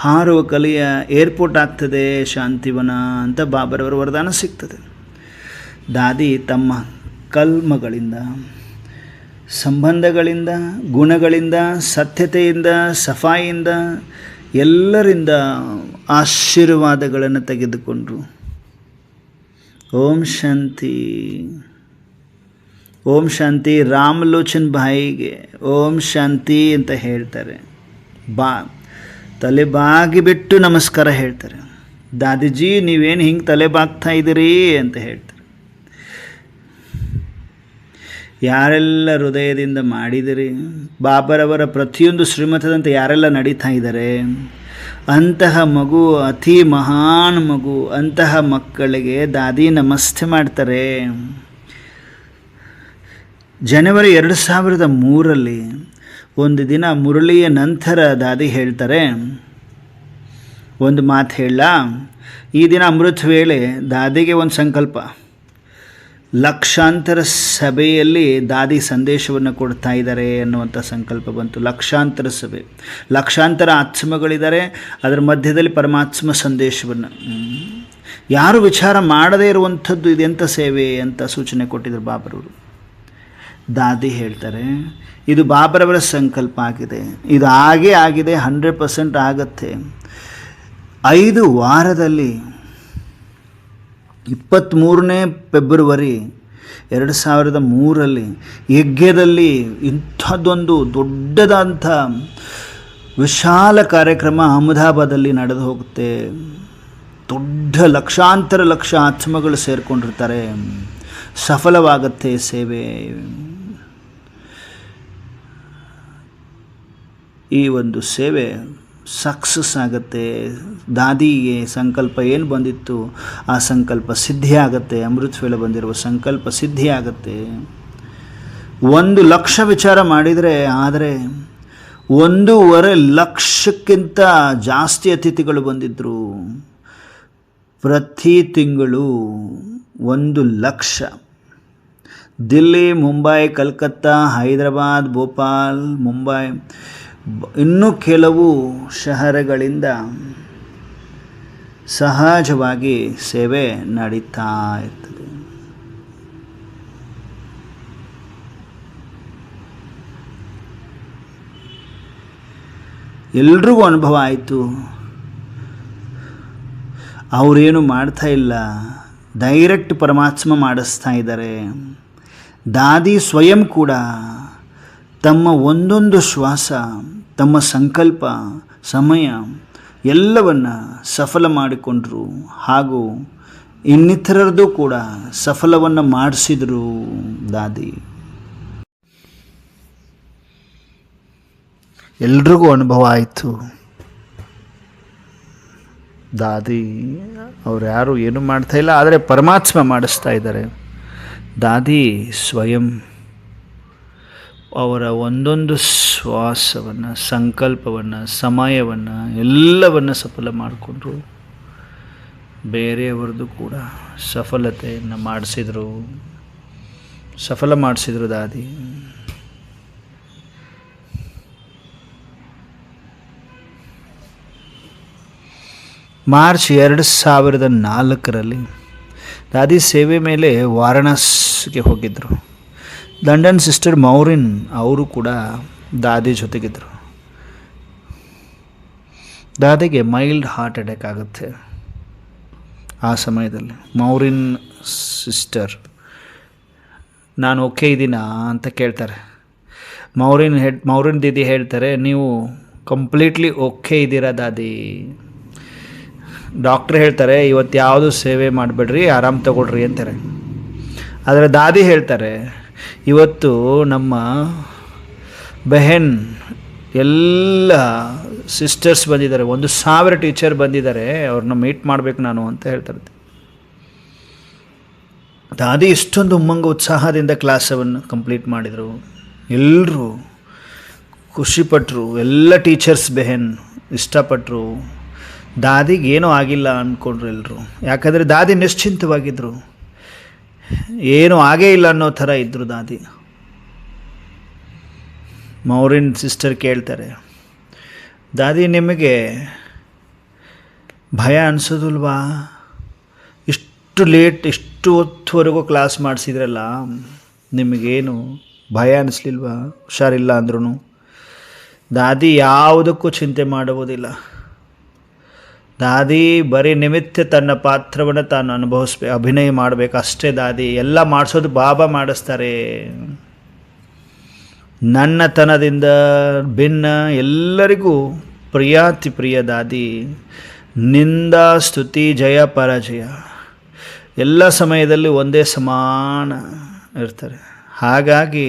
ಹಾರುವ ಕಲೆಯ ಏರ್ಪೋರ್ಟ್ ಆಗ್ತದೆ ಶಾಂತಿವನ ಅಂತ ಬಾಬರವರ ವರದಾನ ಸಿಗ್ತದೆ. ದಾದಿ ತಮ್ಮ ಕಲ್ಮಗಳಿಂದ, ಸಂಬಂಧಗಳಿಂದ, ಗುಣಗಳಿಂದ, ಸತ್ಯತೆಯಿಂದ, ಸಫಾಯಿಯಿಂದ, ಎಲ್ಲರಿಂದ ಆಶೀರ್ವಾದಗಳನ್ನು ತೆಗೆದುಕೊಂಡರು. ಓಂ ಶಾಂತಿ, ಓಂ ಶಾಂತಿ. ರಾಮಲೋಚನ್ ಭಾಯಿಗೆ ಓಂ ಶಾಂತಿ ಅಂತ ಹೇಳ್ತಾರೆ. ತಲೆ ಬಾಗಿಬಿಟ್ಟು ನಮಸ್ಕಾರ ಹೇಳ್ತಾರೆ. ದಾದಿಜಿ ನೀವೇನು ಹಿಂಗೆ ತಲೆ ಬಾಗ್ತಾ ಇದ್ದೀರಿ ಅಂತ ಹೇಳ್ತಾರೆ. ಯಾರೆಲ್ಲ ಹೃದಯದಿಂದ ಮಾಡಿದಿರಿ, ಬಾಬರವರ ಪ್ರತಿಯೊಂದು ಶ್ರೀಮತದಂತೆ ಯಾರೆಲ್ಲ ನಡೀತಾ ಇದ್ದಾರೆ, ಅಂತಹ ಮಗು ಅತಿ ಮಹಾನ್ ಮಗು, ಅಂತಹ ಮಕ್ಕಳಿಗೆ ದಾದಿ ನಮಸ್ತೆ ಮಾಡ್ತಾರೆ. ಜನವರಿ 2003 ಒಂದು ದಿನ ಮುರಳಿಯ ನಂತರ ದಾದಿ ಹೇಳ್ತಾರೆ, ಒಂದು ಮಾತು ಹೇಳ. ಈ ದಿನ ಅಮೃತ ವೇಳೆ ದಾದಿಗೆ ಒಂದು ಸಂಕಲ್ಪ. ಲಕ್ಷಾಂತರ ಸಭೆಯಲ್ಲಿ ದಾದಿ ಸಂದೇಶವನ್ನು ಕೊಡ್ತಾ ಇದ್ದಾರೆ ಅನ್ನುವಂಥ ಸಂಕಲ್ಪ ಬಂತು. ಲಕ್ಷಾಂತರ ಸಭೆ, ಲಕ್ಷಾಂತರ ಆತ್ಮಗಳಿದ್ದಾರೆ, ಅದರ ಮಧ್ಯದಲ್ಲಿ ಪರಮಾತ್ಮ ಸಂದೇಶವನ್ನು ಯಾರು ವಿಚಾರ ಮಾಡದೇ ಇರುವಂಥದ್ದು ಇದೆಂಥ ಸೇವೆ ಅಂತ ಸೂಚನೆ ಕೊಟ್ಟಿದ್ದರು ಬಾಬರವರು. ದಾದಿ ಹೇಳ್ತಾರೆ, ಇದು ಬಾಬರವರ ಸಂಕಲ್ಪ ಆಗಿದೆ, ಇದು ಆಗೇ ಆಗಿದೆ, 100% ಆಗುತ್ತೆ. 5 ವಾರದಲ್ಲಿ 23ನೇ ಫೆಬ್ರವರಿ 2003 ಯಜ್ಞದಲ್ಲಿ ಇಂಥದ್ದೊಂದು ದೊಡ್ಡದಾದಂಥ ವಿಶಾಲ ಕಾರ್ಯಕ್ರಮ ಅಹಮದಾಬಾದಲ್ಲಿ ನಡೆದು ಹೋಗುತ್ತೆ. ದೊಡ್ಡ ಲಕ್ಷ ಆತ್ಮಗಳು ಸೇರಿಕೊಂಡಿರ್ತಾರೆ. ಸಫಲವಾಗುತ್ತೆ ಸೇವೆ. ಈ ಒಂದು ಸೇವೆ ಸಕ್ಸಸ್ ಆಗುತ್ತೆ. ದಾದಿಗೆ ಸಂಕಲ್ಪ ಏನು ಬಂದಿತ್ತು ಆ ಸಂಕಲ್ಪ ಸಿದ್ಧಿ ಆಗುತ್ತೆ. ಅಮೃತ ವೇಳೆ ಬಂದಿರುವ ಸಂಕಲ್ಪ ಸಿದ್ಧಿ ಆಗುತ್ತೆ. 1 ಲಕ್ಷ ವಿಚಾರ ಮಾಡಿದರೆ, ಆದರೆ 1.5 ಲಕ್ಷಕ್ಕಿಂತ ಜಾಸ್ತಿ ಅತಿಥಿಗಳು ಬಂದಿದ್ದರು. ಪ್ರತಿ ತಿಂಗಳು 1,00,000 ದಿಲ್ಲಿ, ಮುಂಬೈ, ಕಲ್ಕತ್ತಾ, ಹೈದರಾಬಾದ್, ಭೋಪಾಲ್, ಮುಂಬೈ ಇನ್ನೂ ಕೆಲವು ಶಹರಗಳಿಂದ ಸಹಜವಾಗಿ ಸೇವೆ ನಡೀತಾ ಇರ್ತದೆ. ಎಲ್ರಿಗೂ ಅನುಭವ ಆಯಿತು. ಅವರೇನು ಮಾಡ್ತಾ ಇಲ್ಲ, ಡೈರೆಕ್ಟ್ ಪರಮಾತ್ಮ ಮಾಡಿಸ್ತಾ ಇದ್ದಾರೆ. ದಾದಿ ಸ್ವಯಂ ಕೂಡ ತಮ್ಮ ಒಂದೊಂದು ಶ್ವಾಸ, ತಮ್ಮ ಸಂಕಲ್ಪ, ಸಮಯ ಎಲ್ಲವನ್ನು ಸಫಲ ಮಾಡಿಕೊಂಡ್ರು. ಹಾಗೂ ಇನ್ನಿತರರದು ಕೂಡ ಸಫಲವನ್ನು ಮಾಡಿಸಿದರು ದಾದಿ. ಎಲ್ರಿಗೂ ಅನುಭವ ಆಯಿತು. ದಾದಿ ಅವ್ರು ಯಾರು ಏನು ಮಾಡ್ತಾ ಇಲ್ಲ, ಆದರೆ ಪರಮಾತ್ಮ ಮಾಡಿಸ್ತಾ ಇದ್ದಾರೆ. ದಾದಿ ಸ್ವಯಂ ಅವರ ಒಂದೊಂದು ಶ್ವಾಸವನ್ನು, ಸಂಕಲ್ಪವನ್ನು, ಸಮಯವನ್ನು ಎಲ್ಲವನ್ನು ಸಫಲ ಮಾಡಿಕೊಂಡ್ರು. ಬೇರೆಯವರದ್ದು ಕೂಡ ಸಫಲತೆಯನ್ನು ಸಫಲ ಮಾಡಿಸಿದ್ರು ದಾದಿ. ಮಾರ್ಚ್ 2004ರಲ್ಲಿ ದಾದಿ ಸೇವೆ ಮೇಲೆ ವಾರಣಾಸಿಗೆ ಹೋಗಿದ್ದರು. ಲಂಡನ್ ಸಿಸ್ಟರ್ ಮೌರಿನ್ ಅವರು ಕೂಡ ದಾದಿ ಜೊತೆಗಿದ್ದರು. ದಾದಿಗೆ ಮೈಲ್ಡ್ ಹಾರ್ಟ್ ಅಟ್ಯಾಕ್ ಆಗುತ್ತೆ. ಆ ಸಮಯದಲ್ಲಿ ಮೌರಿನ್ ಸಿಸ್ಟರ್, ನಾನು ಓಕೆ ಇದ್ದೀನಾ ಅಂತ ಕೇಳ್ತಾರೆ. ಮೌರಿನ್ ದೀದಿ ಹೇಳ್ತಾರೆ, ನೀವು ಕಂಪ್ಲೀಟ್ಲಿ ಓಕೆ ಇದ್ದೀರಾ ದಾದಿ. ಡಾಕ್ಟ್ರ್ ಹೇಳ್ತಾರೆ, ಇವತ್ತು ಯಾವುದು ಸೇವೆ ಮಾಡಬೇಡ್ರಿ, ಆರಾಮ್ ತಗೊಳ್ರಿ ಅಂತಾರೆ. ಆದರೆ ದಾದಿ ಹೇಳ್ತಾರೆ, ಇವತ್ತು ನಮ್ಮ ಬೆಹನ್ ಎಲ್ಲ ಸಿಸ್ಟರ್ಸ್ ಬಂದಿದ್ದಾರೆ, 1,000 ಟೀಚರ್ ಬಂದಿದ್ದಾರೆ, ಅವ್ರನ್ನ ಮೀಟ್ ಮಾಡಬೇಕು ನಾನು ಅಂತ ಹೇಳ್ತಾರೆ. ದಾದಿ ಇಷ್ಟೊಂದು ಉಮ್ಮಂಗ ಉತ್ಸಾಹದಿಂದ ಕ್ಲಾಸವನ್ನು ಕಂಪ್ಲೀಟ್ ಮಾಡಿದರು. ಎಲ್ಲರೂ ಖುಷಿಪಟ್ಟರು. ಎಲ್ಲ ಟೀಚರ್ಸ್ ಬೆಹನ್ ಇಷ್ಟಪಟ್ಟರು. ದಾದಿಗೆ ಏನೂ ಆಗಿಲ್ಲ ಅಂದ್ಕೊಂಡ್ರು ಎಲ್ಲರೂ. ಯಾಕಂದರೆ ದಾದಿ ನಿಶ್ಚಿಂತವಾಗಿದ್ದರು, ಏನೂ ಆಗೇ ಇಲ್ಲ ಅನ್ನೋ ಥರ ಇದ್ದರು ದಾದಿ. ಮೌರಿನ್ ಸಿಸ್ಟರ್ ಕೇಳ್ತಾರೆ, ದಾದಿ ನಿಮಗೆ ಭಯ ಅನಿಸೋದಿಲ್ವಾ? ಇಷ್ಟು ಹೊತ್ತುವರೆಗೂ ಕ್ಲಾಸ್ ಮಾಡಿಸಿದ್ರಲ್ಲ, ನಿಮಗೇನು ಭಯ ಅನ್ನಿಸ್ಲಿಲ್ವಾ? ಹುಷಾರಿಲ್ಲ ಅಂದ್ರೂ ದಾದಿ ಯಾವುದಕ್ಕೂ ಚಿಂತೆ ಮಾಡುವುದಿಲ್ಲ. ದಾದಿ ಬರೀ ನಿಮಿತ್ತ ತನ್ನ ಪಾತ್ರವನ್ನು ತಾನು ಅಭಿನಯ ಮಾಡಬೇಕು ಅಷ್ಟೇ. ದಾದಿ ಎಲ್ಲ ಮಾಡಿಸೋದು ಬಾಬಾ ಮಾಡಿಸ್ತಾರೆ. ನನ್ನತನದಿಂದ ಭಿನ್ನ ಎಲ್ಲರಿಗೂ ಪ್ರಿಯಾತಿ ಪ್ರಿಯ ದಾದಿ. ನಿಂದ ಸ್ತುತಿ ಜಯ ಪರಾಜಯ ಎಲ್ಲ ಸಮಯದಲ್ಲಿ ಒಂದೇ ಸಮಾನ ಇರ್ತಾರೆ. ಹಾಗಾಗಿ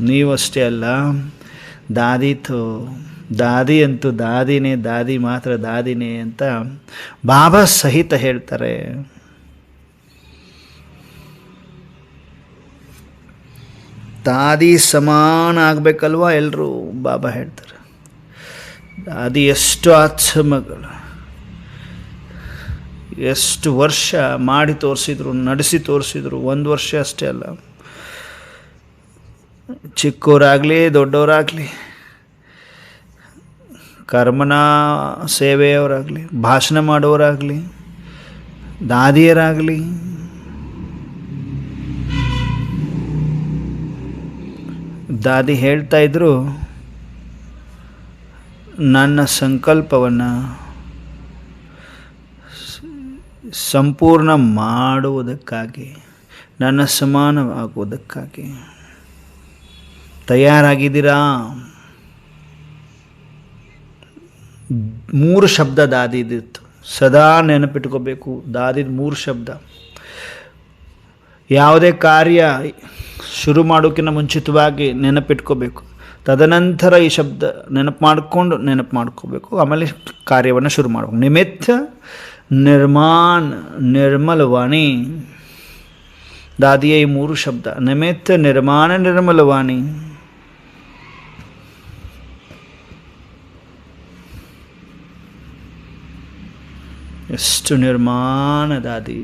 ನೀವಷ್ಟೇ ಅಲ್ಲ, ದಾದಿ ಅಂತೂ ದಾದಿನೇ, ದಾದಿ ಮಾತ್ರ ದಾದಿನೇ ಅಂತ ಬಾಬಾ ಸಹಿತ ಹೇಳ್ತಾರೆ. ದಾದಿ ಸಮಾನ ಆಗಬೇಕಲ್ವ ಎಲ್ಲರೂ, ಬಾಬಾ ಹೇಳ್ತಾರೆ. ದಾದಿ ಎಷ್ಟು ಆತ್ಮಗಳು, ಎಷ್ಟು ವರ್ಷ ಮಾಡಿ ತೋರಿಸಿದ್ರು, ನಡೆಸಿ ತೋರಿಸಿದ್ರು. 1 ವರ್ಷ ಅಷ್ಟೇ ಅಲ್ಲ, ಚಿಕ್ಕವರಾಗಲಿ ದೊಡ್ಡವರಾಗಲಿ, ಕರ್ಮನ ಸೇವೆಯವರಾಗಲಿ, ಭಾಷಣ ಮಾಡೋರಾಗಲಿ, ದಾದಿಯರಾಗಲಿ, ದಾದಿ ಹೇಳ್ತಾ ಇದ್ರು, ನನ್ನ ಸಂಕಲ್ಪವನ್ನು ಸಂಪೂರ್ಣ ಮಾಡುವುದಕ್ಕಾಗಿ, ನನ್ನ ಸಮಾನವಾಗುವುದಕ್ಕಾಗಿ ತಯಾರಾಗಿದ್ದೀರಾ? 3 ಶಬ್ದ ದಾದಿದಿತ್ತು, ಸದಾ ನೆನಪಿಟ್ಕೋಬೇಕು. ದಾದಿದ 3 ಶಬ್ದ. ಯಾವುದೇ ಕಾರ್ಯ ಶುರು ಮಾಡೋಕ್ಕಿಂತ ಮುಂಚಿತವಾಗಿ ನೆನಪಿಟ್ಕೋಬೇಕು. ತದನಂತರ ಈ ಶಬ್ದ ನೆನಪು ಮಾಡ್ಕೋಬೇಕು. ಆಮೇಲೆ ಕಾರ್ಯವನ್ನು ಶುರು ಮಾಡಬೇಕು. ನಿಮಿತ್ತ ನಿರ್ಮಲವಾಣಿ. ದಾದಿಯ ಈ 3 ಶಬ್ದ, ನಿಮಿತ್ತ ನಿರ್ಮಲವಾಣಿ. ಎಷ್ಟು ನಿರ್ಮಾಣ ದಾದಿ.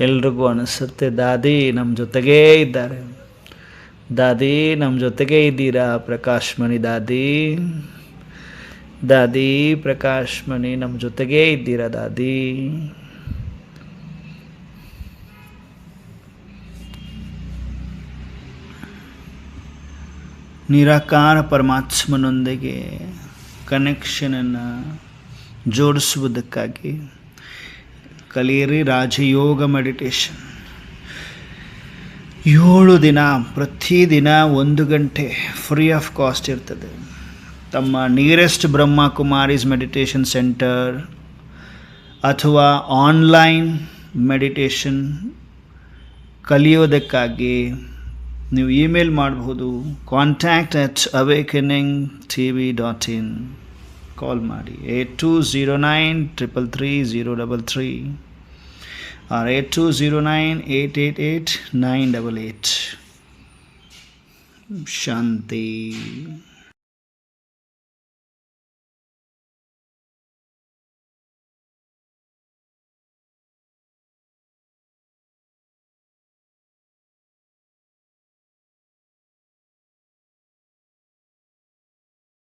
ಎಲ್ರಿಗೂ ಅನಿಸುತ್ತೆ ದಾದಿ ನಮ್ಮ ಜೊತೆಗೇ ಇದ್ದಾರೆ, ದಾದಿ ನಮ್ಮ ಜೊತೆಗೇ ಇದ್ದೀರಾ ಪ್ರಕಾಶ್ ಮಣಿ ದಾದಿ, ದಾದಿ ಪ್ರಕಾಶ್ ಮಣಿ ನಮ್ಮ ಜೊತೆಗೇ ಇದ್ದೀರಾ ದಾದಿ. ನಿರಾಕಾರ ಪರಮಾತ್ಮನೊಂದಿಗೆ ಕನೆಕ್ಷನನ್ನು ಜೋಡಿಸುವುದಕ್ಕಾಗಿ ಕಲಿಯಿರಿ ರಾಜಯೋಗ ಮೆಡಿಟೇಷನ್. 7 ದಿನ ಪ್ರತಿದಿನ 1 ಗಂಟೆ ಫ್ರೀ ಆಫ್ ಕಾಸ್ಟ್ ಇರ್ತದೆ. ತಮ್ಮ ನಿಯರೆಸ್ಟ್ ಬ್ರಹ್ಮಕುಮಾರೀಸ್ ಮೆಡಿಟೇಷನ್ ಸೆಂಟರ್ ಅಥವಾ ಆನ್ಲೈನ್ ಮೆಡಿಟೇಷನ್ ಕಲಿಯೋದಕ್ಕಾಗಿ ನೀವು ಇಮೇಲ್ ಮಾಡಬಹುದು, contact@awakeningtv.in. ಕಾಲ್ ಮಾಡಿ 8209333033 or 8209888988. ಶಾಂತಿ.